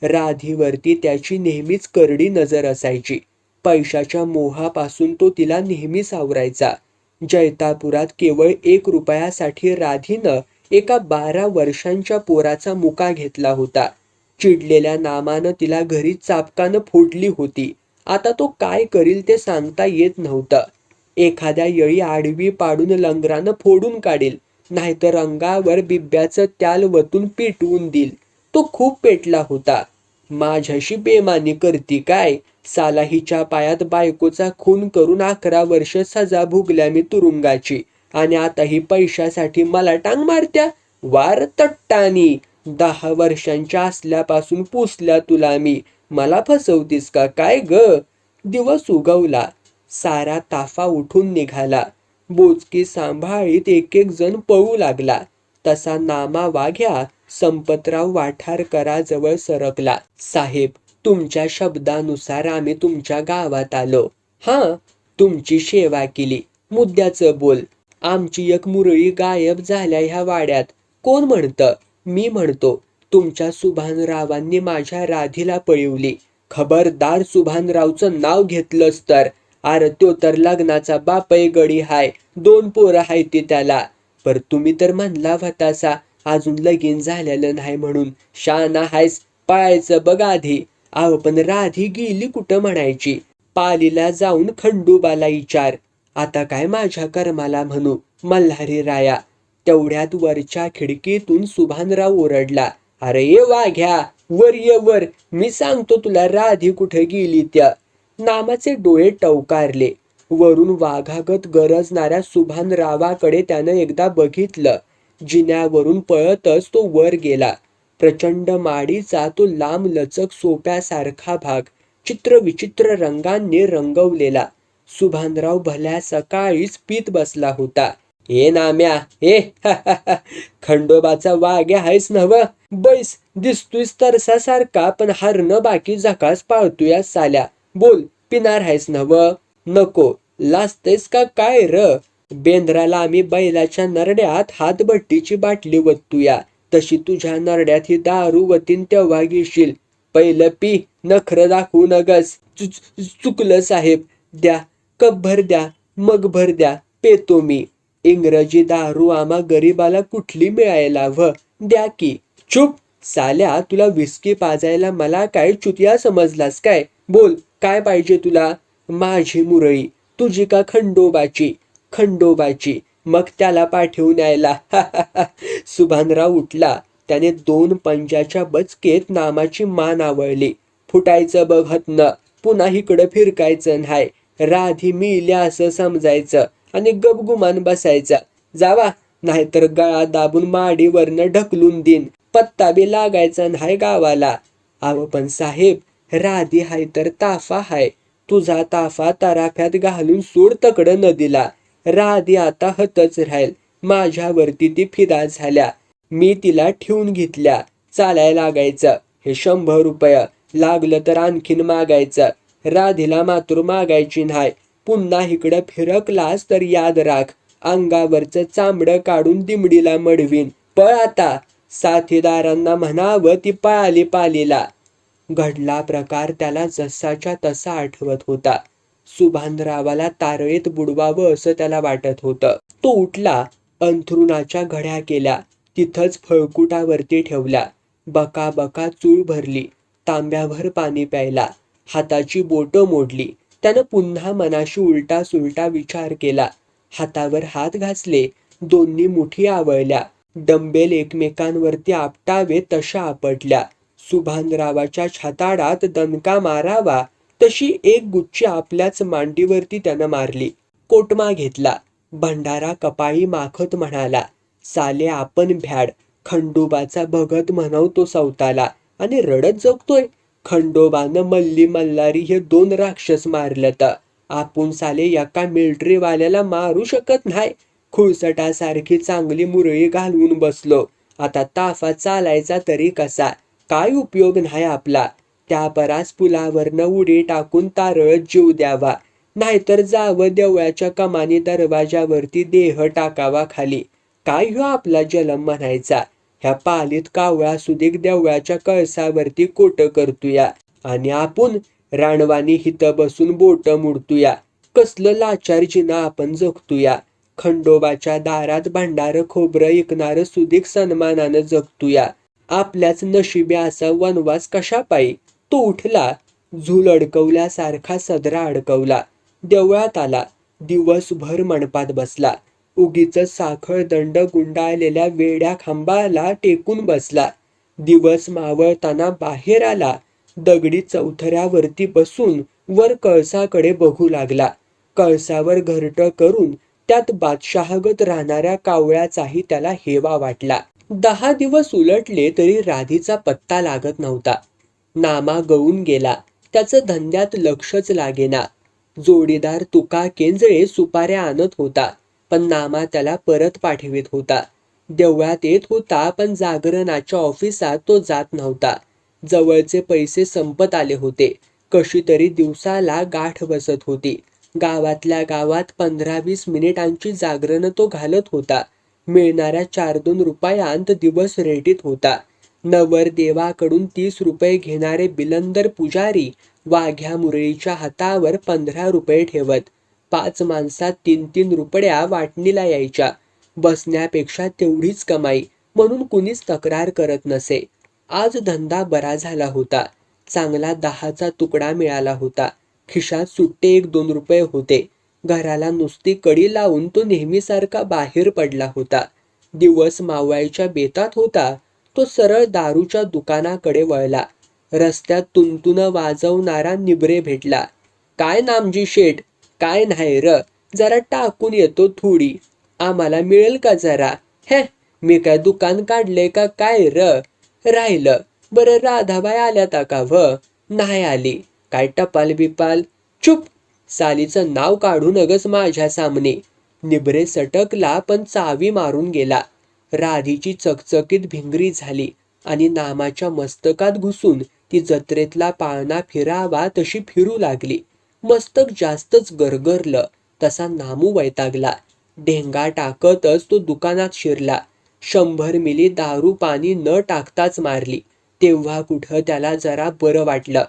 राधीवरती त्याची नेहमीच करडी नजर असायची. पैशाच्या मोहापासून तो तिला नेहमी सावरायचा. जैतापुरात केवळ 1 रुपयासाठी राधीनं एका 12 वर्षांच्या पोराचा मुका घेतला होता. चिडलेल्या नामानं तिला घरी चापकानं फोडली होती. आता तो काय करील ते सांगता येत नव्हतं. एखाद्या येळी आडवी पाडून लंगरानं फोडून काढेल, नाहीतर अंगावर बिब्याचं त्याल वतून पेटवून देईल. तो खूप पेटला होता. माझ्याशी बेमानी करती काय? साला हिच्या पायात बायकोचा खून करून 11 वर्ष सजा भोगल्या मी तुरुंगाची, आणि आता ही पैशासाठी मला टांग मारत्या. वार तट्टानी, 10 वर्षांच्या असल्यापासून पुसल्या तुला मी. मला फसवतीस का काय ग? दिवस उगवला. सारा ताफा उठून निघाला. बोचकी सांभाळीत एक एक जण पळू लागला. तसा नामा वाघ्या संपतराव वाठारकराजवळ सरकला. साहेब, तुमच्या शब्दानुसार आम्ही तुमच्या गावात आलो. हां, तुमची सेवा केली. मुद्द्याचं बोल. आमची एक मुरळी गायब झाल्या ह्या वाड्यात. कोण म्हणतं? मी म्हणतो. तुमच्या सुभानरावांनी माझ्या राधीला पळवली. खबरदार सुभानरावचं नाव घेतलंस तर. अरे तो तर लग्नाचा बापही गडी हाय. 2 पोरं हायती त्याला. पर तुम्ही तर म्हणला होतासा अजून लगीन झालेलं नाही म्हणून. शाना हायस, पळायचं बघ आधी. अहो पण राधी गेली कुठं म्हणायची? पालीला जाऊन खंडोबाला विचार. आता काय माझ्या कर्माला म्हणू मल्हारी राया. तेवढ्यात वरच्या खिडकीतून सुभानराव ओरडला. अरे ये वाघ्या, वर ये वर. मी सांगतो तुला राधी कुठे गेली त्या. नामाचे डोळे टवकारले. वरून वाघागत गरजणाऱ्या सुभानरावाकडे त्यानं एकदा बघितलं. जिन्यावरून पळतच तो वर गेला. प्रचंड माडीचा तो लांब लचक सोप्यासारखा भाग चित्रविचित्र रंगांनी रंगवलेला. सुभानराव भल्या सकाळीच पीत बसला होता. ए नाम्या, ए खंडोबाचा वाघ्या आहेस नव? बैस, दिसतोयस तरसासारखा, पण हरणं बाकी जकास पाळतोय साल्या. बोल, पिणार आहेस नव? नको. लाजतेस का काय र? बेंद्राला आम्ही बैलाच्या नरड्यात हातभट्टीची बाटली वतूया, तशी तुझ्या नरड्यात ही दारू वतीन तेव्हा घेशील. पहिलं पी, नखर दाखवू नगस. चुकलं साहेब. द्या, कपभर द्या, मगभर द्या, पेतो मी. इंग्रजी दारू आम्हा गरीबाला कुठली मिळायला व? द्या की. चुप साल्या, तुला विस्की पाजायला मला काय चुतिया समजलास काय? बोल, काय पाहिजे तुला? माझी मुरळी. तुझी का खंडोबाची? खंडोबाची. मग त्याला पाठवून यायला. सुभानराव उठला. त्याने 2 पंजाच्या बचकेत नामाची मान आवळली. फुटायचं बघत न, पुन्हा इकडं फिरकायचं नाही. राधी मिल्या असं समजायचं आणि गपगुमान बसायचं. जावा, नाहीतर गळा दाबून माडीवरनं ढकलून देईन. पत्ता बी लागायचा नाही गावाला. अहो पण साहेब, राधी हाय तर ताफा हाय. तुझा ताफा तराफ्यात घालून सोड तकडं नदीला. राधी आता हतच राहील. माझ्यावरती ती फिदा झाल्या. मी तिला ठेवून घेतल्या. चालायला लागायचं. हे 100 रुपये. लागलं तर आणखीन मागायचं. राधीला मात्र मागायची नाही. पुन्हा इकडं फिरकलास तर याद राख, अंगावरचं चामडं काढून दिमडीला मडवीन. पळ आता. साथीदारांना म्हणावं ती पळाली पालीला. घडला प्रकार त्याला जसाच्या तसा आठवत होता. सुभानरावाला तारळीत बुडवावं असं त्याला वाटत होतं. तो उठला. अंथरुणाच्या घड्या केल्या. तिथंच फळकुटावरती ठेवल्या. बका बका चूळ भरली. तांब्याभर पाणी प्यायला. हाताची बोटं मोडली. त्यानं पुन्हा मनाशी उलटा सुलटा विचार केला. हातावर हात घासले. दोन्ही मुठी आवळल्या. डंबेल एकमेकांवरती आपटावे तशा आपटल्या. सुभानरावाच्या छाताडात दणका मारावा तशी एक गुच्ची आपल्याच मांडीवरती त्यानं मारली. कोटमा घेतला. भंडारा कपाळी माखत म्हणाला, साले आपण भ्याड. खंडोबाचा भगत म्हणवतो सवताला आणि रडत जगतोय. खंडोबानं मल्ली मल्हारी हे 2 राक्षस मारलं तर आपण साले एका मिलिटरीवाल्याला मारू शकत नाही. खुळसटासारखी चांगली मुरळी घालवून बसलो. आता ताफा चालायचा तरी कसा? काय उपयोग नाही आपला. त्या परास पुलावरनं उडी टाकून तारळत जीव द्यावा, नाहीतर जावं देवळाच्या कमानी दरवाजावरती देह टाकावा खाली. काय ह्यो आपला जलम म्हणायचा? ह्या पालीत कावळा सुदीक देवळाच्या कळसावरती कोट करतोया आणि आपण राणवानी हिथं बसून बोट मुडतोया. कसलं लाचार जिना आपण जगतोया. खंडोबाच्या दारात भांडार खोबरं ऐकणारं सुदीक सन्मानानं जगतूया. आपल्याच नशिबी असा वनवास कशा पायी. तो उठला, झूल अडकवल्यासारखा सदरा अडकवला. देवळात आला. दिवसभर मंडपात बसला. उगीच साखळ दंड गुंडाळलेल्या वेड्या खांबाला टेकून बसला. दिवस मावळताना बाहेर आला. दगडी चौथऱ्यावरती बसून वर कळसाकडे बघू लागला. कळसावर घरटं करून त्यात बादशहागत राहणाऱ्या कावळ्याचाही त्याला हेवा वाटला. 10 दिवस उलटले तरी राधीचा पत्ता लागत नव्हता. नामा गळून गेला. त्याचं धंद्यात लक्षच लागेना. जोडीदार तुका केंजळे सुपाऱ्या आणत होता, पण नामा त्याला परत पाठवित होता. देवळात येत होता, पण जागरणाच्या ऑफिसात तो जात नव्हता. जवळचे पैसे संपत आले होते. कशी तरी दिवसाला गाठ बसत होती. गावातल्या गावात 15-20 मिनिटांची जागरण तो घालत होता. मिळणाऱ्या 4-2 रुपयांत दिवस रेटीत होता. नवरदेवाकडून 30 रुपये घेणारे बिलंदर पुजारी वाघ्या मुरळीच्या हातावर 15 रुपये ठेवत. 5 माणसात 3-3 रुपया वाटणीला यायच्या. बसण्यापेक्षा तेवढीच कमाई म्हणून कुणीच तक्रार करत नसे. आज धंदा बरा झाला होता. चांगला 10चा तुकडा मिळाला होता. खिशात सुट्टे 1-2 रुपये होते. घराला नुसती कडी लावून तो नेहमीसारखा बाहेर पडला होता. दिवस मावळायच्या बेतात होता. तो सरळ दारूच्या दुकानाकडे वळला. रस्त्यात तुंतुन वाजवणारा निबरे भेटला. काय नामजी शेठ? काय नाही र, जरा टाकून येतो थोडी. आम्हाला मिळेल का जरा? हे, मी काय दुकान काढले का काय र? राहिलं. बरं राधाबाई आल्याता का व? नाही आली. काय टपाल बिपाल? चुप, सालीचं नाव काढू नगस माझ्या सामने. निबरे सटकला पण चावी मारून गेला. राधीची चकचकीत भिंगरी झाली आणि नामाच्या मस्तकात घुसून ती जत्रेतला पाळणा फिरावा तशी फिरू लागली. मस्तक जास्तच गरगरलं. तसा नामू वैतागला. ढेंगा टाकतच तो दुकानात शिरला. 100 मिली दारू पाणी न टाकताच मारली. तेव्हा कुठं त्याला जरा बरं वाटलं.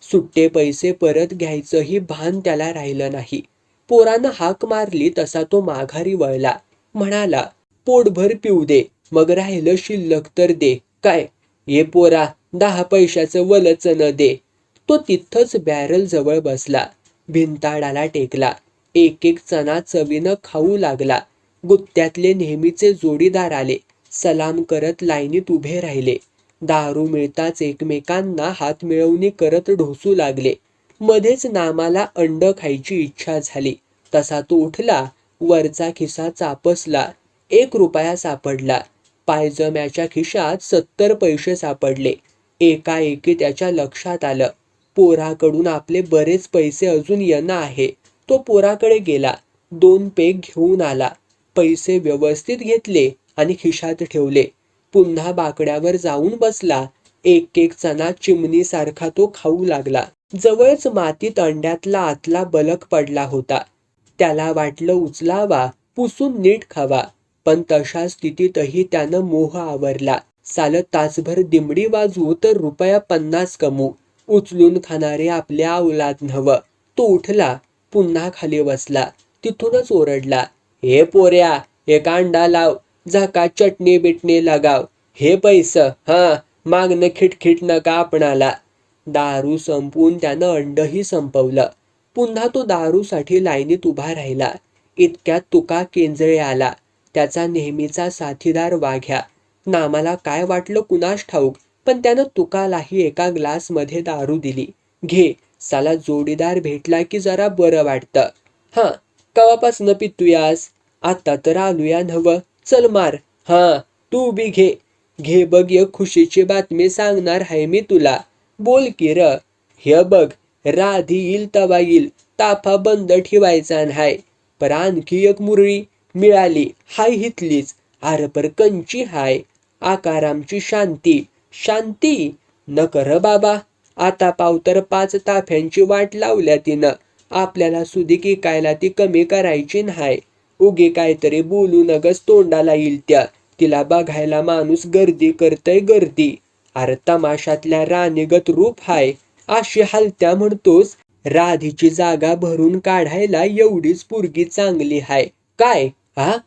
सुट्टे पैसे परत घ्यायचंही भान त्याला राहिलं नाही. पोरानं हाक मारली तसा तो माघारी वळला. म्हणाला, पोटभर पिऊ दे, मग राहिलं शिल्लक तर दे. काय ये पोरा, 10 पैशाचं वलच न दे. तो तिथंच बॅरल जवळ बसला. भिंताडाला टेकला. एक चणा चवीनं खाऊ लागला. गुत्त्यातले नेहमीचे जोडीदार आले. सलाम करत लाईनीत उभे राहिले. दारू मिळताच एकमेकांना हात मिळवणी करत ढोसू लागले. मध्येच नामाला अंड खायची इच्छा झाली. तसा तो उठला. वरचा खिसा चापसला. 1 रुपया सापडला. पायजम्याच्या खिशात 70 पैसे सापडले. एकाएकी त्याच्या लक्षात आलं, पोराकडून आपले बरेच पैसे अजून येणं आहे. तो पोराकडे गेला. 2 पेग घेऊन आला. पैसे व्यवस्थित घेतले आणि खिशात ठेवले. पुन्हा बाकड्यावर जाऊन बसला. एक चणा चिमणीसारखा तो खाऊ लागला. जवळच मातीत अंड्यातला आतला बलक पडला होता. त्याला वाटलं उचलावा, पुसून नीट खावा, पण तशा स्थितीतही त्यानं मोह आवरला. साल तासभर दिमडी वाजवू तर ₹50 कमवू. उचलून खाणारे आपल्या औलाद नव्ह. तो उठला. पुन्हा खाली बसला. तिथूनच ओरडला, हे पोऱ्या, एक अंडा लाव, झाका चटणी बिटणी लगाव. हे पैसं मागणं खिटखिट नका आपणाला. दारू संपवून त्यानं अंडही संपवलं. पुन्हा तो दारूसाठी लाईनीत उभा राहिला. इतक्यात तुका केंजळे आला. त्याचा नेहमीचा साथीदार वाघ्या. नामाला काय वाटलं कुणास ठाऊक, पण त्यानं तुकालाही एका ग्लासमध्ये दारू दिली. घे, साला जोडीदार भेटला की जरा बरं वाटतं. कवापासनं पितूयास? आता तर आलूया नव्ह. चल मार. तू बी घे. घे बघ, एक खुशीची बातमी सांगणार आहे मी तुला. बोल की र. हे बघ, राधी येईल तवा येईल, ताफा बंद ठेवायचा नाही. पर आणखी एक मुरळी मिळाली. हाय हितलीच. अरे पर कंची हाय. आकारामची शांती. शांती न कर बाबा. आता पावतर 5 ताफ्यांची वाट लावल्या तिनं. आपल्याला सुधी इकायला ती कमी करायची नाही. उगी काहीतरी बोलू नगस तोंडाला येईल त्या. तिला बघायला माणूस गर्दी करतय गर्दी. अरे तमाशातल्या राणीगत रूप हाय. अशी हलत्या म्हणतोस. राधीची जागा भरून काढायला एवढीच पोरगी चांगली हाय. काय हा,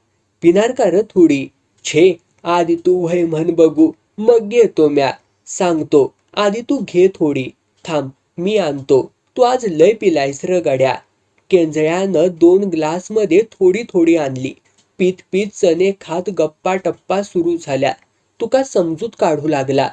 पिणार का र थोडी? छे, आधी तू वय म्हण बघू, मग घेतो म्या. सांगतो, आधी तू घे थोडी. थांब, मी आणतो. तू आज लय पिलायस र गड्या. केंजळ्यानं 2 ग्लासमध्ये थोडी थोडी आणली. पीत पीत चणे खात गप्पा टप्पा सुरू झाल्या. तुका समजूत काढू लागला.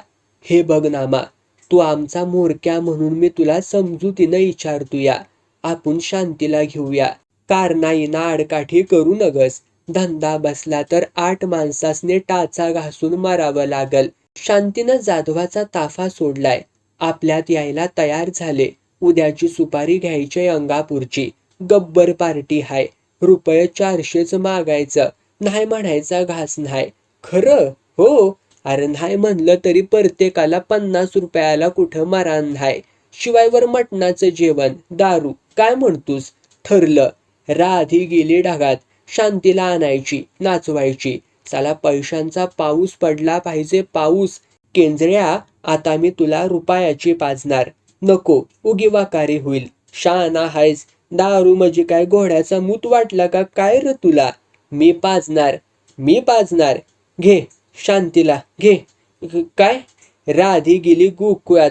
हे बघ नामा, तू आमचा म्होरक्या म्हणून मी तुला समजुतीनं विचारतोया. आपण शांतीला घेऊया. कारणाईना आडकाठी करू नगस. धंदा बसला तर 8 माणसासने टाचा घासून मारावं लागल. शांतीनं जाधवाचा ताफा सोडलाय. आपल्यात यायला तयार झाले. उद्याची सुपारी घ्यायची अंगापूरची. गब्बर पार्टी हाय. रुपये 400च मागायचं. नाही म्हणायचा घास नाही. खरं? हो. अरे नाही म्हणलं तरी प्रत्येकाला 50 रुपयाला कुठं मरण नाही. शिवायवर मटणाचं जेवण, दारू. काय म्हणतोस? ठरलं. राधी गेली ढगात. शांतीला आणायची, नाचवायची. साला पैशांचा पाऊस पडला पाहिजे, पाऊस. केंजऱ्या, आता मी तुला रुपयाची पाजणार. नको, उगी वाकारी होईल. शहाणा हायस. दारू म्हणजे काय घोड्याचा मूत वाटला का काय र तुला? मी पाजणार, मी पाजणार. घे, शांतीला घे. काय? राधी गेली गोकुळात.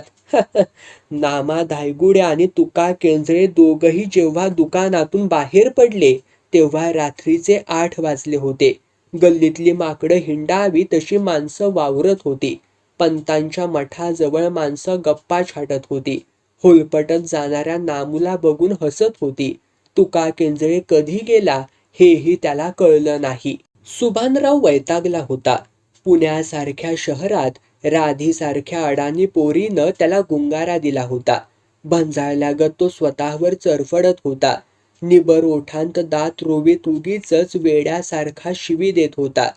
नामा धायगुडे आणि तुका केंजळे दोघही जेव्हा दुकानातून बाहेर पडले तेव्हा रात्रीचे 8 वाजले होते. गल्लीतली माकडं हिंडावी तशी माणसं वावरत होती. पंतांच्या मठाजवळ माणसं गप्पा छाटत होती. होलपटत जाणाऱ्या नामूला बघून हसत होती. तुका केंजळे कधी गेला हेही त्याला कळलं नाही. सुभानराव वैतागला होता. पुण्यासारख्या शहरात राधीसारख्या अडाणी पोरीनं त्याला गुंगारा दिला होता. भंजाळल्यागत तो स्वतःवर चरफडत होता. निबर ओठांत दात रोवीत उगीचच वेड्यासारखा शिवी देत होता.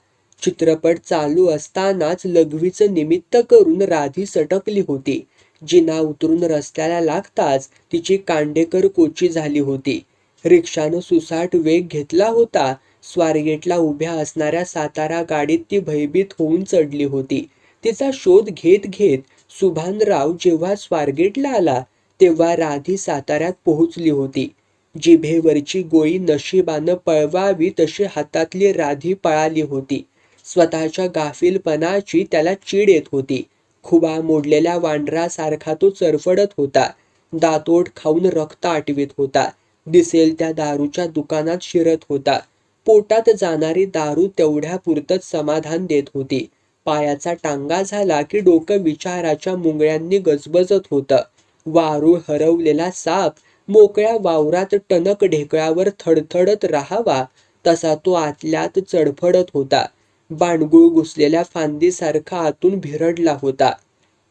चित्रपट चालू असतानाच लघवीचं निमित्त करून राधी सटकली होती. जिना उतरून रस्त्याला लागताच तिची कांडेकर कोची झाली होती. रिक्षानं सुसाट वेग घेतला होता. स्वारगेटला उभ्या असणाऱ्या सातारा गाडीत ती भयभीत होऊन चढली होती. तिचा शोध घेत घेत सुभानराव जेव्हा स्वारगेटला आला तेव्हा राधी साताऱ्यात पोहोचली होती. जिभेवरची गोळी नशिबानं पळवावी तशी हातातली राधी पळाली होती. स्वतःच्या गाफीलपणाची त्याला चीड येत होती. खुबा मोडलेल्या वांढरासारखा तो चरफडत होता. दातोट खाऊन रक्त आटवीत होता. दिसेल त्या दारूच्या दुकानात शिरत होता. पोटात जाणारी दारू तेवढ्या पुरतच समाधान देत होती. पायाचा टांगा झाला की डोकं विचाराच्या मुंगळ्यांनी गजबजत होतं. वारूळ हरवलेला साप मोकळ्या वावरात टणक ढेकळावर थडथडत राहावा तसा तो आतल्यात चडफडत होता. बाणगुळ घुसलेल्या फांदीसारखा आतून भिरडला होता.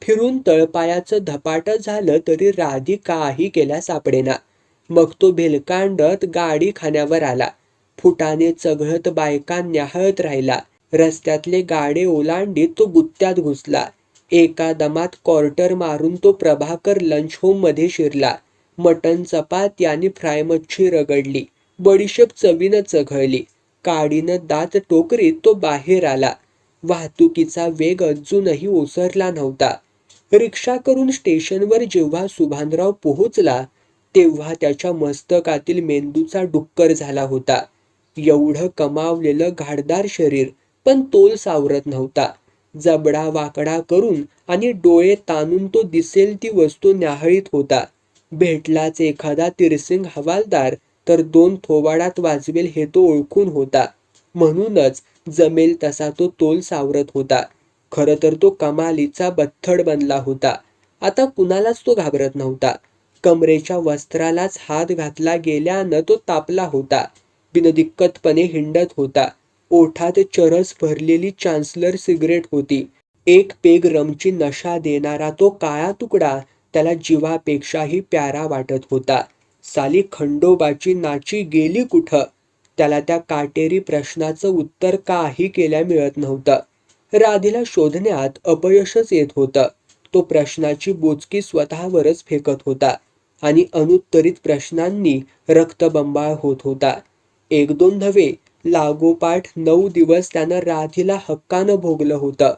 फिरून तळपायाचं धपाट झालं तरी राधी काही केल्या सापडेना. मग तो भेलकांडत गाडी खाण्यावर आला. फुटाने चघळत बायका न्याहळत राहिला. रस्त्यातले गाडे ओलांडीत तो गुत्त्यात घुसला. एका दमात क्वार्टर मारून तो प्रभाकर लंच होम मध्ये शिरला. मटण चपाती आणि फ्राय मच्छी रगडली. बडीशेप चवीनं चघळली. काडीनं दात टोकरीत तो बाहेर आला. वाहतुकीचा वेग अजूनही ओसरला नव्हता. रिक्षा करून स्टेशनवर जेव्हा सुभानराव पोहोचला तेव्हा त्याच्या मस्तकातील मेंदूचा डुक्कर झाला होता. एवढं कमावलेलं घाडदार शरीर पण तोल सावरत नव्हता. जबडा वाकडा करून आणि डोळे ताणून तो दिसेल ती वस्तू न्याहाळीत होता. भेटलाच एखादा तिरसिंग हवालदार तर 2 थोबाडात वाजवेल हे तो ओळखून होता. म्हणूनच जमेल तसा तो तोल सावरत होता. खरं तर तो कमालीचा बत्थड बनला होता. आता कुणालाच तो घाबरत नव्हता. कमरेच्या वस्त्रालाच हात घातला गेल्यानं तो तापला होता. बिनदिक्कतपणे हिंडत होता. ओठात चरस भरलेली चान्सलर सिगरेट होती. एक पेग रमची नशा देणारा तो काळा तुकडा त्याला जीवापेक्षाही प्यारा वाटत होता. साली खंडोबाची नाची गेली कुठं? त्याला त्या काटेरी प्रश्नाचं उत्तर काही केल्या मिळत नव्हतं. राधीला शोधण्यात अपयशच येत होतं. तो प्रश्नाची बोचकी स्वतःवरच फेकत होता आणि अनुत्तरित प्रश्नांनी रक्तबंबाळ होत होता. 1-2 नव्हे, लागोपाठ 9 दिवस त्यानं राधीला हक्कानं भोगलं होतं.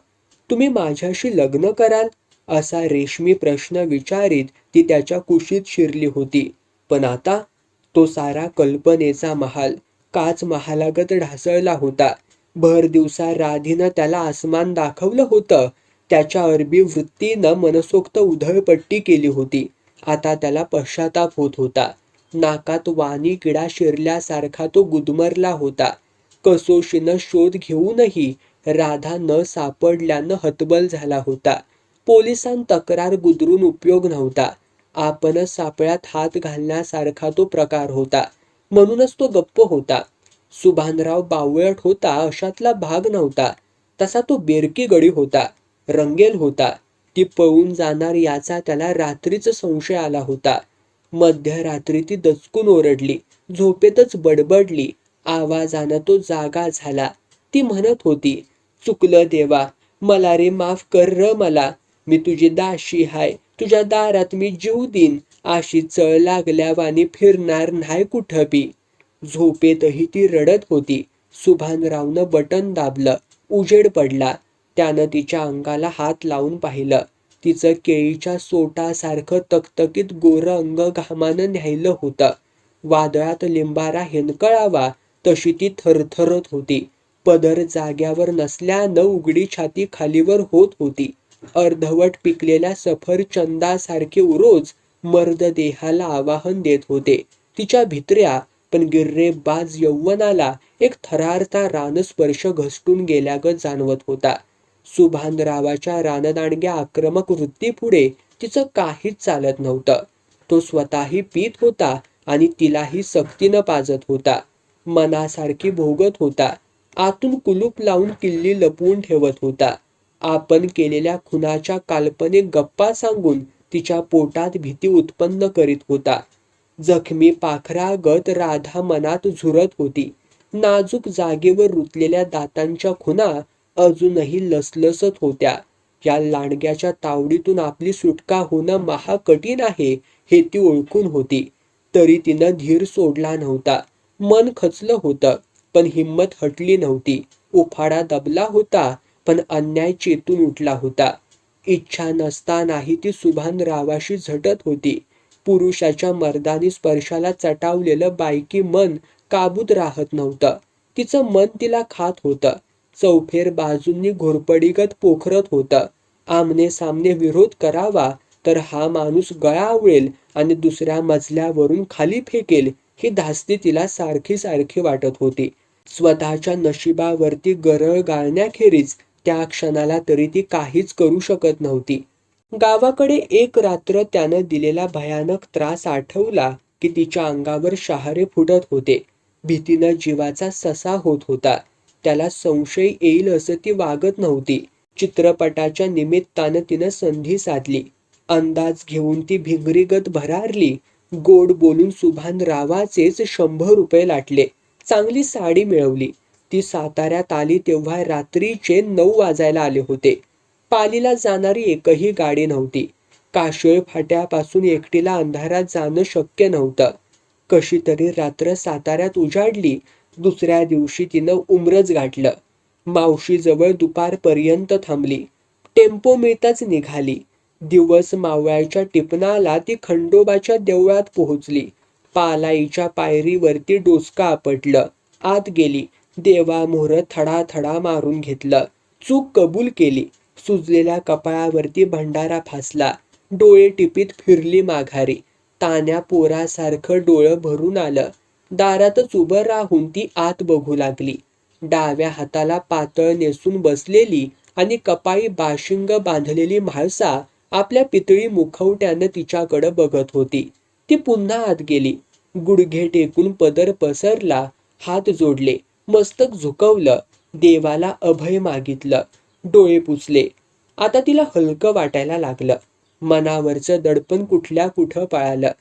तुम्ही माझ्याशी लग्न कराल? असा रेशमी प्रश्न विचारीत ती त्याच्या कुशीत शिरली होती. पण आता तो सारा कल्पनेचा महाल, काच महालागत ढासळला होता. भर दिवसा राधीनं त्याला आसमान दाखवलं होतं. त्याच्या अरबी वृत्तीनं मनसोक्त उधळपट्टी केली होती. आता त्याला पश्चाताप होत होता. नाकात वाणी किडा शिरल्यासारखा तो गुदमरला होता. कसोशीनं शोध घेऊनही राधा न सापडल्यानं हतबल झाला होता. पोलिसांत तक्रार गुदरून उपयोग नव्हता. आपणच सापळ्यात हात घालण्यासारखा तो प्रकार होता. म्हणूनच तो गप्प होता. सुभानराव बावळट होता अशातला भाग नव्हता. तसा तो बेरकी गडी होता. रंगेल होता. ती पळून जाणार याचा त्याला रात्रीच संशय आला होता. मध्यरात्री ती दचकून ओरडली. झोपेतच बडबडली. आवाजानं तो जागा झाला. ती म्हणत होती, चुकलं देवा, मला रे माफ कर र मला. मी तुझी दाशी हाय. तुझ्या दारात मी जीव देईन. अशी चळ लागल्यावानी फिरणार नाही कुठं बी. झोपेतही ती रडत होती. सुभानरावनं बटन दाबलं. उजेड पडला. त्यानं तिच्या अंगाला हात लावून पाहिलं. तिचं केळीच्या सोटासारखं तकतकीत गोरं अंग घामानं न्यायलं होतं. वादळात लिंबारा हिंदकळावा तशी ती थरथरत होती. पदर जाग्यावर नसल्यानं उघडी छाती खालीवर होत होती. अर्धवट पिकलेल्या सफरचंदासारखे उरोज मर्द देहाला आवाहन देत होते. तिच्या भित्र्या पण गिर्रेबाज यौवनाला एक थरारता रानस्पर्श घसटून गेल्यागत जाणवत होता. सुभानरावाच्या रानदांडग्या आक्रमक वृत्तीपुढे तिचं काहीच चालत नव्हतं. तो स्वतःही पीत होता आणि तिलाही सक्तीनं पाजत होता. मनासारखी भोगत होता. आतून कुलूप लावून किल्ली लपवून ठेवत होता. आपण केलेल्या खुनाच्या काल्पनिक गप्पा सांगून तिच्या पोटात भीती उत्पन्न करीत होता. जखमी पाखरागत राधा मनात झुरत होती. नाजूक जागेवर रुतलेल्या दातांच्या खुणा अजूनही लसलसत होत्या. या लांडग्याच्या तावडीतून आपली सुटका होणं महाकठीण आहे हे ती ओळखून होती. तरी तिनं धीर सोडला नव्हता. मन खचलं होतं पण हिंमत हटली नव्हती. उफाडा दबला होता पण अन्याय चेतून उठला होता. इच्छा नसतानाही ती सुभानरावाशी झटत होती. पुरुषाच्या मर्दानी स्पर्शाला चटावलेलं बायकी मन काबूत राहत नव्हतं. तिचं मन तिला खात होतं. चौफेर बाजूंनी घोरपडीगत पोखरत होतं. आमने सामने विरोध करावा तर हा माणूस गळा आवळेल आणि दुसऱ्या मजल्यावरून खाली फेकेल ही धास्ती तिला सारखी सारखी वाटत होती. स्वतःच्या नशिबावरती गरळ गाळण्याखेरीज त्या क्षणाला तरी ती काहीच करू शकत नव्हती. गावाकडे एक रात्र त्यानं दिलेला भयानक त्रास आठवला की तिच्या अंगावर शहारे फुटत होते. भीतीनं जीवाचा ससा होत होता. त्याला संशय येईल असं ती वागत नव्हती. चित्रपटाच्या निमित्तानं तिनं संधी साधली. अंदाज घेऊन ती भिंगरीगत भरारली. गोड बोलून सुभानरावाचेच 100 रुपये लाटले. चांगली साडी मिळवली. ती साताऱ्यात आली तेव्हा रात्रीचे 9 वाजायला आले होते. पालीला जाणारी एकही गाडी नव्हती. काशीळ फाट्यापासून एकटीला अंधारात जाणं शक्य नव्हतं. कशी तरी रात्र साताऱ्यात उजाडली. दुसऱ्या दिवशी तिनं उमरज गाठलं. मावशीजवळ दुपारपर्यंत थांबली. टेम्पो मिळताच निघाली. दिवस मावळायच्या टिपणाला ती खंडोबाच्या देवळात पोहोचली. पालाईच्या पायरीवरती डोसकं आपटलं. आत गेली. देवामोहर थडाथडा मारून घेतलं. चूक कबूल केली. सुजलेल्या कपाळावरती भंडारा फासला. डोळे टिपीत फिरली माघारी. तान्या पोरासारखं डोळं भरून आलं. दारातच उभं राहून ती आत बघू लागली. डाव्या हाताला पातळ नेसून बसलेली आणि कपाळी बाशिंग बांधलेली म्हाळसा आपल्या पितळी मुखवट्यानं तिच्याकडं बघत होती. ती पुन्हा आत गेली. गुडघे टेकून पदर पसरला. हात जोडले. मस्तक झुकवलं. देवाला अभय मागितलं. डोळे पुसले. आता तिला हलकं वाटायला लागलं. मनावरचं दडपण कुठल्या कुठं पळालं.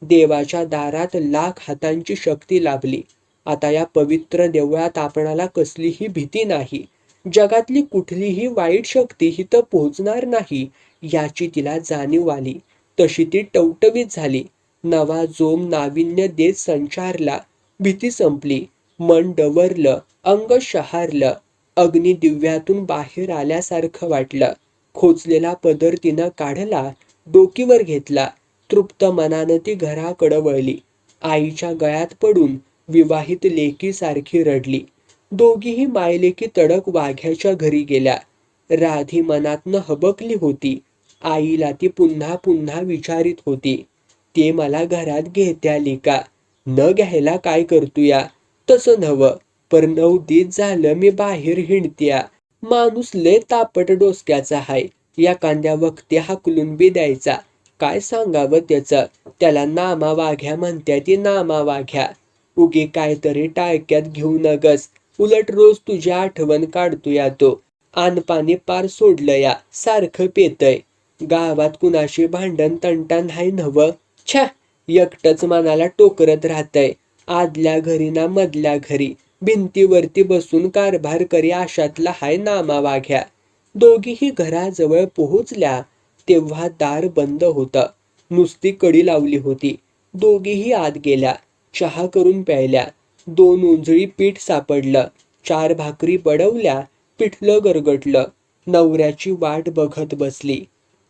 देवाच्या दारात लाख हातांची शक्ती लाभली. आता या पवित्र देवळात आपणाला कसलीही भीती नाही. जगातली कुठलीही वाईट शक्ती हिथं पोहोचणार नाही याची तिला जाणीव आली. तशी ती टवटवीत झाली. नवा जोम नाविन्य देत संचारला. भीती संपली. मन डवरलं. अंग शहारलं. अग्निदिव्यातून बाहेर आल्यासारखं वाटलं. खोचलेला पदर तिनं काढला. डोकीवर घेतला. तृप्त मनानं ती घराकडं वळली. आईच्या गळ्यात पडून विवाहित लेकीसारखी रडली. दोघीही मायलेकी तडक वाघ्याच्या घरी गेल्या. राधी मनातनं हबकली होती. आईला ती पुन्हा पुन्हा विचारित होती, ते मला घरात घेते आली का? न घ्यायला काय करतूया? तसं नव्ह, पर 9 दिस झालं मी बाहेर हिंडत्या. माणूस लय तापट डोसक्याचा हाय. एखाद्या वक्ती हाकलून बी द्यायचा. काय सांगावं त्याचं? त्याला नामा वाघ्या म्हणत्या ती नामा वाघ्या. उगी काहीतरी टाळक्यात घेऊ नगस. उलट रोज तुझी आठवण काढतोया तो. पाणी पार सोडलं या, सारखं पेतय. गावात कुणाशी भांडण तंटा नाही नव्ह. छ्या, एकटंच मनाला टोकरत राहतय. आदल्या घरी ना मधल्या घरी भिंतीवरती बसून कारभार करी अशातला हाय नामा वाघ्या. दोघीही घराजवळ पोहोचल्या तेव्हा दार बंद होतं. नुसती कडी लावली होती. दोघीही आत गेल्या. चहा करून प्यायल्या. 2 उंजळी पीठ सापडलं. 4 भाकरी बडवल्या. पिठलं गरगटलं. नवऱ्याची वाट बघत बसली.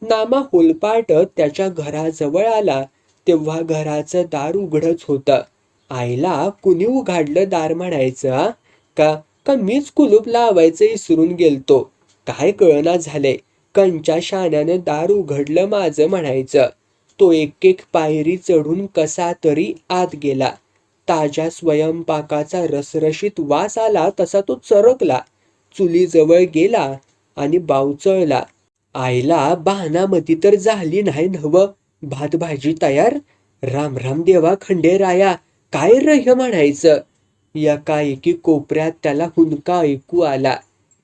नामा होलपाटत त्याच्या घराजवळ आला तेव्हा घराचं दार उघडच होतं. आईला कुणी उघडलं दार म्हणायचं का का मीच कुलूप लावायचं इसरून गेलतो? काय कळना झालंय. कंच्या शाण्यानं दार उघडलं माझं म्हणायचं. तो एक पायरी चढून कसा तरी आत गेला. ताज्या स्वयंपाकाचा रसरशीत वास आला तसा तो चरकला. चुलीजवळ गेला आणि बावचळला. आईला बहानामती तर झाली नाही नव्ह. भात भाजी तयार. राम राम देवा खंडेराया, काय रह्य म्हणायचं. एकाएकी कोपऱ्यात त्याला हुंदका ऐकू आला.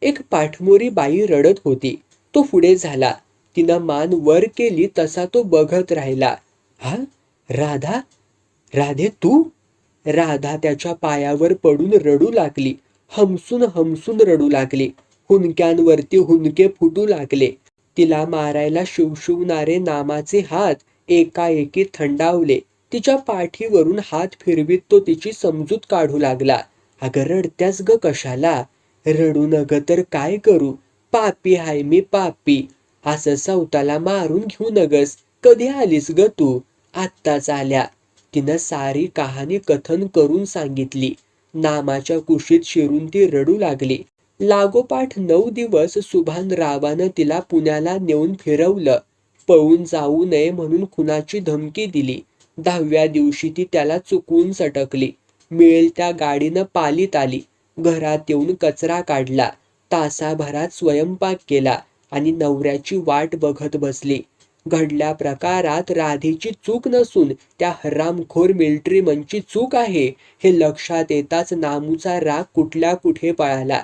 एक पाठमोरी बाई रडत होती. तो पुढे झाला. तिनं मान वर केली तसा तो बघत राहिला. हा, राधा? राधे तू? राधा त्याच्या पायावर पडून रडू लागली. हमसून हमसून रडू लागली. हुंदक्यांवरती हुंदके फुटू लागले. तिला मारायला शिवशिवणारे नामाचे हात एकाएकी थंडावले. तिच्या पाठीवरून हात फिरवीत तो तिची समजूत काढू लागला. अगं रडत्यास ग कशाला? रडू नग तर काय करू? पापी हाय मी पापी. असं सवताला मारून घेऊ नगस. कधी आलीस ग तू? आत्ताच आल्या. तिनं सारी कहाणी कथन करून सांगितली. नामाच्या कुशीत शिरून ती रडू लागली. लागोपाठ 9 दिवस सुभान रावानं तिला पुण्याला नेऊन फिरवलं. पळून जाऊ नये म्हणून खुनाची धमकी दिली. 10व्या दिवशी ती त्याला चुकवून सटकली. मिळेल त्या गाडीनं पालीत आली. घरात येऊन कचरा काढला. तासाभरात स्वयंपाक केला आणि नवऱ्याची वाट बघत बसली. घडल्या प्रकारात राधेची चूक नसून त्या हरामखोर मिलिटरीमनची चूक आहे हे लक्षात येताच नामूचा राग कुठल्या कुठे पळाला.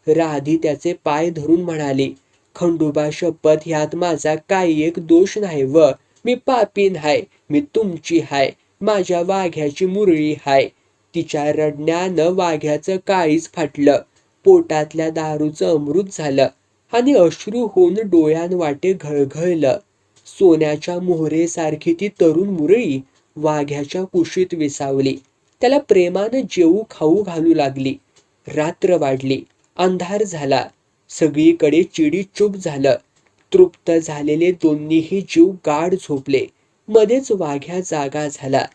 राधी त्याचे पाय धरून म्हणाली, खंडोबा शपथ, ह्यात माझा काही एक दोष नाही व मी पापीन हाय. मी तुमची हाय. माझ्या वाघ्याची मुरळी हाय. तिच्या रडण्यानं वाघ्याचं काळीच फाटलं. पोटातल्या दारूचं अमृत झालं आणि अश्रू होऊन डोळ्यांवाटे घळघळलं. सोन्याच्या मोहरेसारखी ती तरुण मुरळी वाघ्याच्या कुशीत विसावली. त्याला प्रेमानं जेवू खाऊ घालू लागली. रात्र वाढली. अंधार झाला. सगळीकडे चिडी चूप झालं. तृप्त झालेले दोन्हीही जीव गाढ झोपले. मध्येच वाघ्या जागा झाला.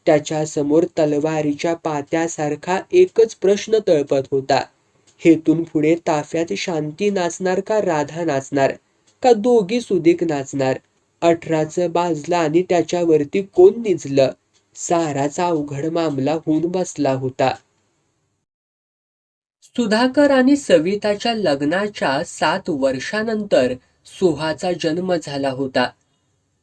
त्याच्या समोर तलवारीच्या पात्यासारखा एकच प्रश्न तळपत होता. हेतून पुढे ताफ्यात शांती नाचणार का राधा नाचणार का दोघी सुदीक नाचणार? 18चं बाजलं आणि त्याच्यावरती कोण निजलं? साराचा अवघड मामला होऊन बसला होता. सुधाकर आणि सविताच्या लग्नाच्या 7 वर्षानंतर सुहाचा जन्म झाला होता.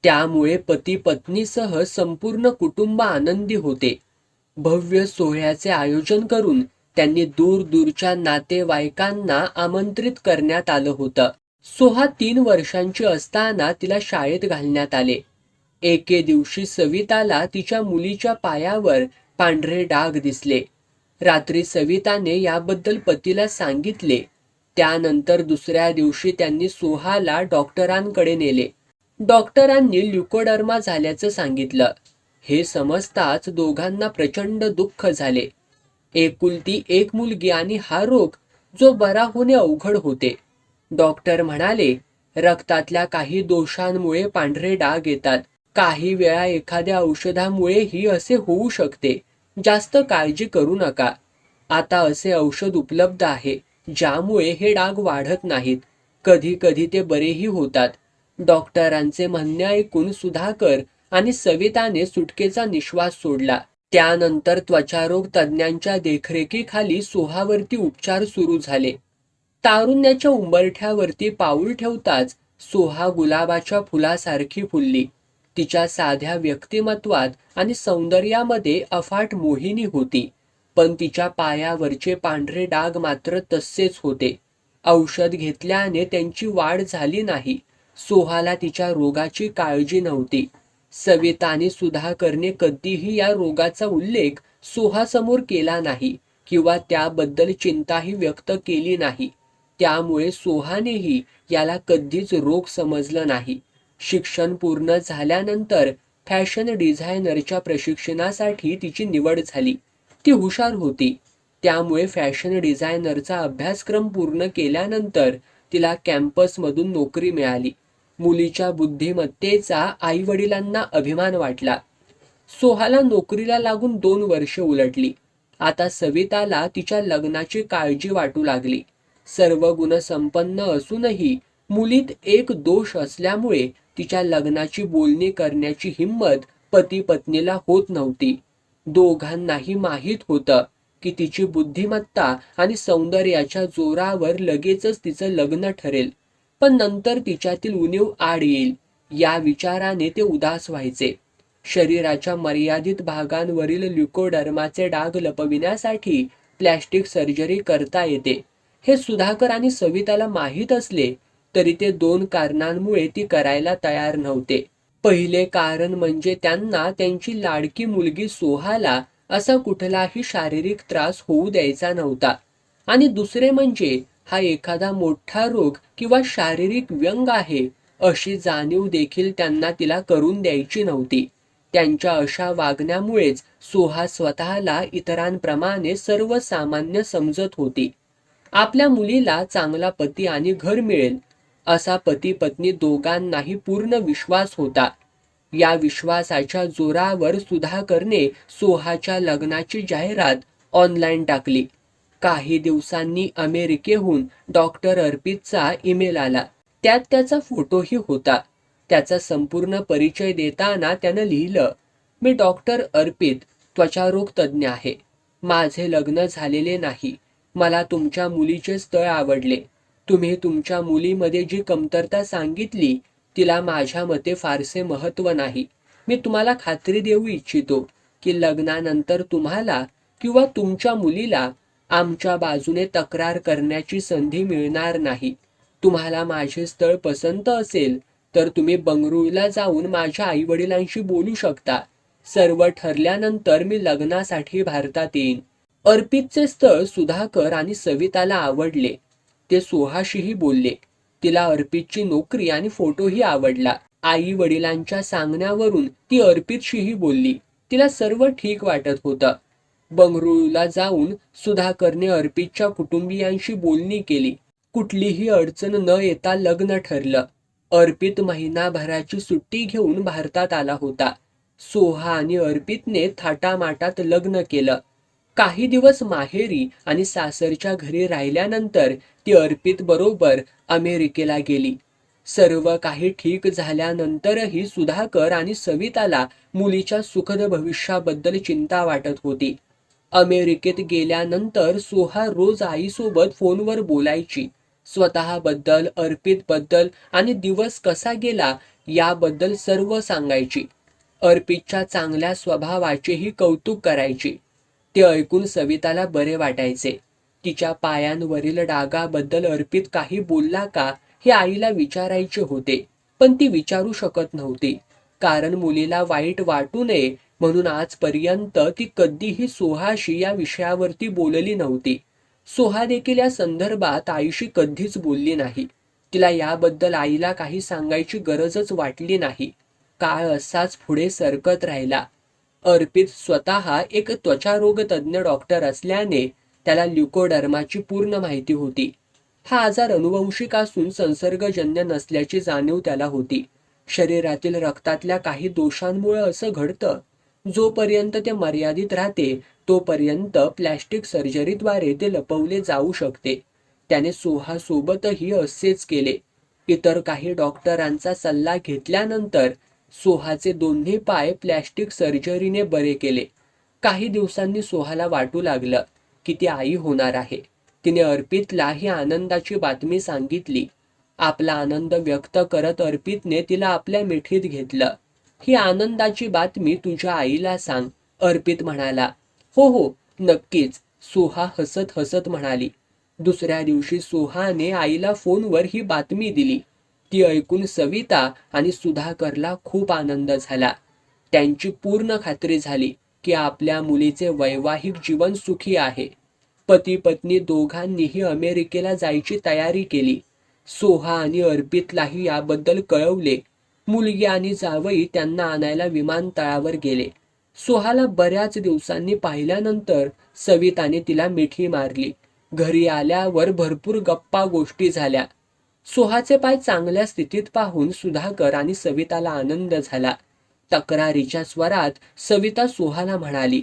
त्यामुळे पती पत्नीसह संपूर्ण कुटुंब आनंदी होते. भव्य सोहळ्याचे आयोजन करून त्यांनी दूरदूरच्या नातेवाईकांना आमंत्रित करण्यात आलं होतं. सुहा 3 वर्षांची असताना तिला शाळेत घालण्यात आले. एके दिवशी सविताला तिच्या मुलीच्या पायावर पांढरे डाग दिसले. रात्री सविताने याबद्दल पतीला सांगितले. त्यानंतर दुसऱ्या दिवशी त्यांनी सुहाला डॉक्टरांकडे नेले. डॉक्टरांनी ल्युकोडर्मा झाल्याचं सांगितलं. हे समजताच दोघांना प्रचंड दुःख झाले. एकुलती एक मुलगी आणि हा रोग जो बरा होणे अवघड होते. डॉक्टर म्हणाले, रक्तातल्या काही दोषांमुळे पांढरे डाग येतात. काही वेळा एखाद्या औषधामुळे ही असे होऊ शकते. जास्त काळजी करू नका. आता असे औषध उपलब्ध आहे ज्यामुळे हे डाग वाढत नाहीत. कधी कधी ते बरेही होतात. डॉक्टरांचे म्हणणे ऐकून सुधाकर आणि सविताने सुटकेचा निश्वास सोडला. त्यानंतर त्वचारोग तज्ज्ञांच्या देखरेखीखाली सोहावरती उपचार सुरू झाले. तारुण्याच्या उंबरठ्यावरती पाऊल ठेवताच सोहा गुलाबाच्या फुलासारखी फुलली. तिच्या साध्या व्यक्तिमत्वात आणि सौंदर्यामध्ये अफाट मोहिनी होती, पण तिच्या पायावरचे पांढरे डाग मात्र तसेच होते. औषध घेतल्याने त्यांची वाढ झाली नाही. सोहाला तिच्या रोगाची काळजी नव्हती. सविता आणि सुधाकरने कधीही या रोगाचा उल्लेख सोहासमोर केला नाही किंवा त्याबद्दल चिंताही व्यक्त केली नाही. त्यामुळे सोहानेही याला कधीच रोग समजलं नाही. शिक्षण पूर्ण झाल्यानंतर फॅशन डिझायनरच्या प्रशिक्षणासाठी तिची निवड झाली. ती हुशार होती, त्यामुळे फॅशन डिझायनरचा अभ्यासक्रम पूर्ण केल्यानंतर तिला कॅम्पसमधून नोकरी मिळाली. मुलीच्या बुद्धिमत्तेचा आईवडिलांना अभिमान वाटला. सोहाला नोकरीला लागून 2 वर्षे उलटली. आता सविताला तिच्या लग्नाची काळजी वाटू लागली. सर्व गुणसंपन्न असूनही मुलीत एक दोष असल्यामुळे तिच्या लग्नाची बोलणी करण्याची हिंमत पती पत्नीला होत नव्हती. दोघांनाही माहीत होतं की तिची बुद्धिमत्ता आणि सौंदर्याच्या जोरावर लगेचच तिचं लग्न ठरेल, पण नंतर तिच्यातील उणीव आड येईल या विचाराने ते उदास व्हायचे. शरीराच्या मर्यादित भागांवरील ल्युकोडर्माचे डाग लपविण्यासाठी प्लॅस्टिक सर्जरी करता येते हे सुधाकर आणि सविताला माहीत असले तरी ते 2 कारणांमुळे ती करायला तयार नव्हते. पहिले कारण म्हणजे त्यांना त्यांची लाडकी मुलगी सोहाला असा कुठलाही शारीरिक त्रास होऊ द्यायचा नव्हता, आणि दुसरे म्हणजे हा एखादा मोठा रोग किंवा शारीरिक व्यंग आहे अशी जाणीव देखील त्यांना तिला करून द्यायची नव्हती. त्यांच्या अशा वागण्यामुळेच सोहा स्वतःला इतरांप्रमाणे सर्वसामान्य समजत होती. आपल्या मुलीला चांगला पती आणि घर मिळेल असा पती पत्नी दोघांनाही पूर्ण विश्वास होता. या विश्वासाच्या जोरावर सुधाकरने सोहाच्या लग्नाची जाहिरात ऑनलाईन टाकली. काही दिवसांनी अमेरिकेहून डॉक्टर अर्पितचा ईमेल आला. त्यात त्याचा फोटोही होता. त्याचा संपूर्ण परिचय देताना त्यानं लिहिलं, मी डॉक्टर अर्पित, त्वचारोग तज्ज्ञ आहे. माझे लग्न झालेले नाही. मला तुमच्या मुलीचे स्थळ आवडले. तुम्ही तुमच्या मुलीमध्ये जी कमतरता सांगितली तिला माझ्या मते फारसे महत्त्व नाही. मी तुम्हाला खात्री देऊ इच्छितो की लग्नानंतर तुम्हाला किंवा तुमच्या मुलीला आमच्या बाजूने तक्रार करण्याची संधी मिळणार नाही. तुम्हाला माझे स्थळ पसंत असेल तर तुम्ही बंगळुरूला जाऊन माझ्या आईवडिलांशी बोलू शकता. सर्व ठरल्यानंतर मी लग्नासाठी भारतात येईन. अर्पितचे स्थळ सुधाकर आणि सविताला आवडले. ते सोहाशीही बोलले. तिला अर्पितची नोकरी आणि फोटोही आवडला. आई वडिलांच्या सांगण्यावरून ती अर्पितशीही बोलली. तिला सर्व ठीक वाटत होतं. बंगळुरूला जाऊन सुधाकरने अर्पितच्या कुटुंबियांशी बोलणी केली. कुठलीही अडचण न येता लग्न ठरलं. अर्पित महिनाभराची सुट्टी घेऊन भारतात आला होता. सोहा आणि अर्पितने थाटामाटात लग्न केलं. काही दिवस माहेरी आणि सासरच्या घरी राहिल्यानंतर ती अर्पित बरोबर अमेरिकेला गेली. सर्व काही ठीक झाल्यानंतरही सुधाकर आणि सविताला मुलीच्या सुखद भविष्याबद्दल चिंता वाटत होती. अमेरिकेत गेल्यानंतर सोहा रोज आईसोबत फोनवर बोलायची. स्वतःबद्दल, अर्पितबद्दल आणि दिवस कसा गेला याबद्दल सर्व सांगायची. अर्पितच्या चांगल्या स्वभावाचेही कौतुक करायची. ते ऐकून सविताला बरे वाटायचे. तिच्या पायांवरील डागाबद्दल अर्पित काही बोलला का हे आईला विचारायचे होते, पण ती विचारू शकत नव्हती, कारण मुलीला वाईट वाटू नये म्हणून आजपर्यंत ती कधीही सोहाशी या विषयावरती बोलली नव्हती. सोहा देखील या संदर्भात आईशी कधीच बोलली नाही. तिला याबद्दल आईला काही सांगायची गरजच वाटली नाही. काळ असाच पुढे सरकत राहिला. अर्पित स्वतः एक त्वचारोग तज्ज्ञ डॉक्टर असल्याने त्याला ल्युकोडर्माची पूर्ण माहिती होती. हा आजार अनुवंशिक असून संसर्गजन्य नसल्याची जाणीव त्याला होती. शरीरातील रक्तातल्या काही दोषांमुळे असं घडतं. जोपर्यंत ते मर्यादित राहते तोपर्यंत प्लॅस्टिक सर्जरीद्वारे ते लपवले जाऊ शकते. त्याने सोहासोबतही असेच केले. इतर काही डॉक्टरांचा सल्ला घेतल्यानंतर सोहाचे दोन्ही पाय प्लॅस्टिक सर्जरीने बरे केले. काही दिवसांनी सोहाला वाटू लागलं की ती आई होणार आहे. तिने अर्पितला ही आनंदाची बातमी सांगितली. आपला आनंद व्यक्त करत अर्पितने तिला आपल्या मिठीत घेतलं. ही आनंदाची बातमी तुझ्या आईला सांग, अर्पित म्हणाला. हो हो, नक्कीच, सोहा हसत हसत म्हणाली. दुसऱ्या दिवशी सोहाने आईला फोनवर ही बातमी दिली. ती ऐकून सविता आणि सुधाकरला खूप आनंद झाला. त्यांची पूर्ण खात्री झाली की आपल्या मुलीचे वैवाहिक जीवन सुखी आहे. पती पत्नी दोघांनीही अमेरिकेला जायची तयारी केली. सोहा आणि अर्पितलाही याबद्दल कळवले. मुलगी आणि जावई त्यांना आणायला विमानतळावर गेले. सोहाला बऱ्याच दिवसांनी पाहिल्यानंतर सविताने तिला मिठी मारली. घरी आल्यावर भरपूर गप्पा गोष्टी झाल्या. सोहाचे पाय चांगल्या स्थितीत पाहून सुधाकर आणि सविताला आनंद झाला. तक्रारीच्या स्वरात सविता सोहाला म्हणाली,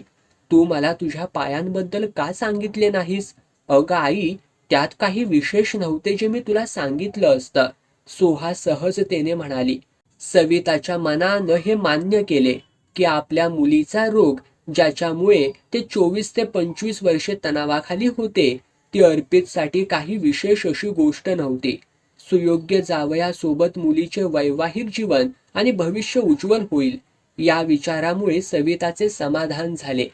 तू मला तुझ्या पायांबद्दल का सांगितले नाहीस? अगं आई, त्यात काही विशेष नव्हते जे मी तुला सांगितलं असतं, सोहा सहजतेने म्हणाली. सविताच्या मनानं हे मान्य केले की आपल्या मुलीचा रोग, ज्याच्यामुळे ते 24 ते 25 वर्षे तणावाखाली होते, ती अर्पितसाठी काही विशेष अशी गोष्ट नव्हती. सुयोग्य जावयासोबत मुलीचे वैवाहिक जीवन आणि भविष्य उज्ज्वल होईल, या विचारामुळे सविताचे समाधान झाले.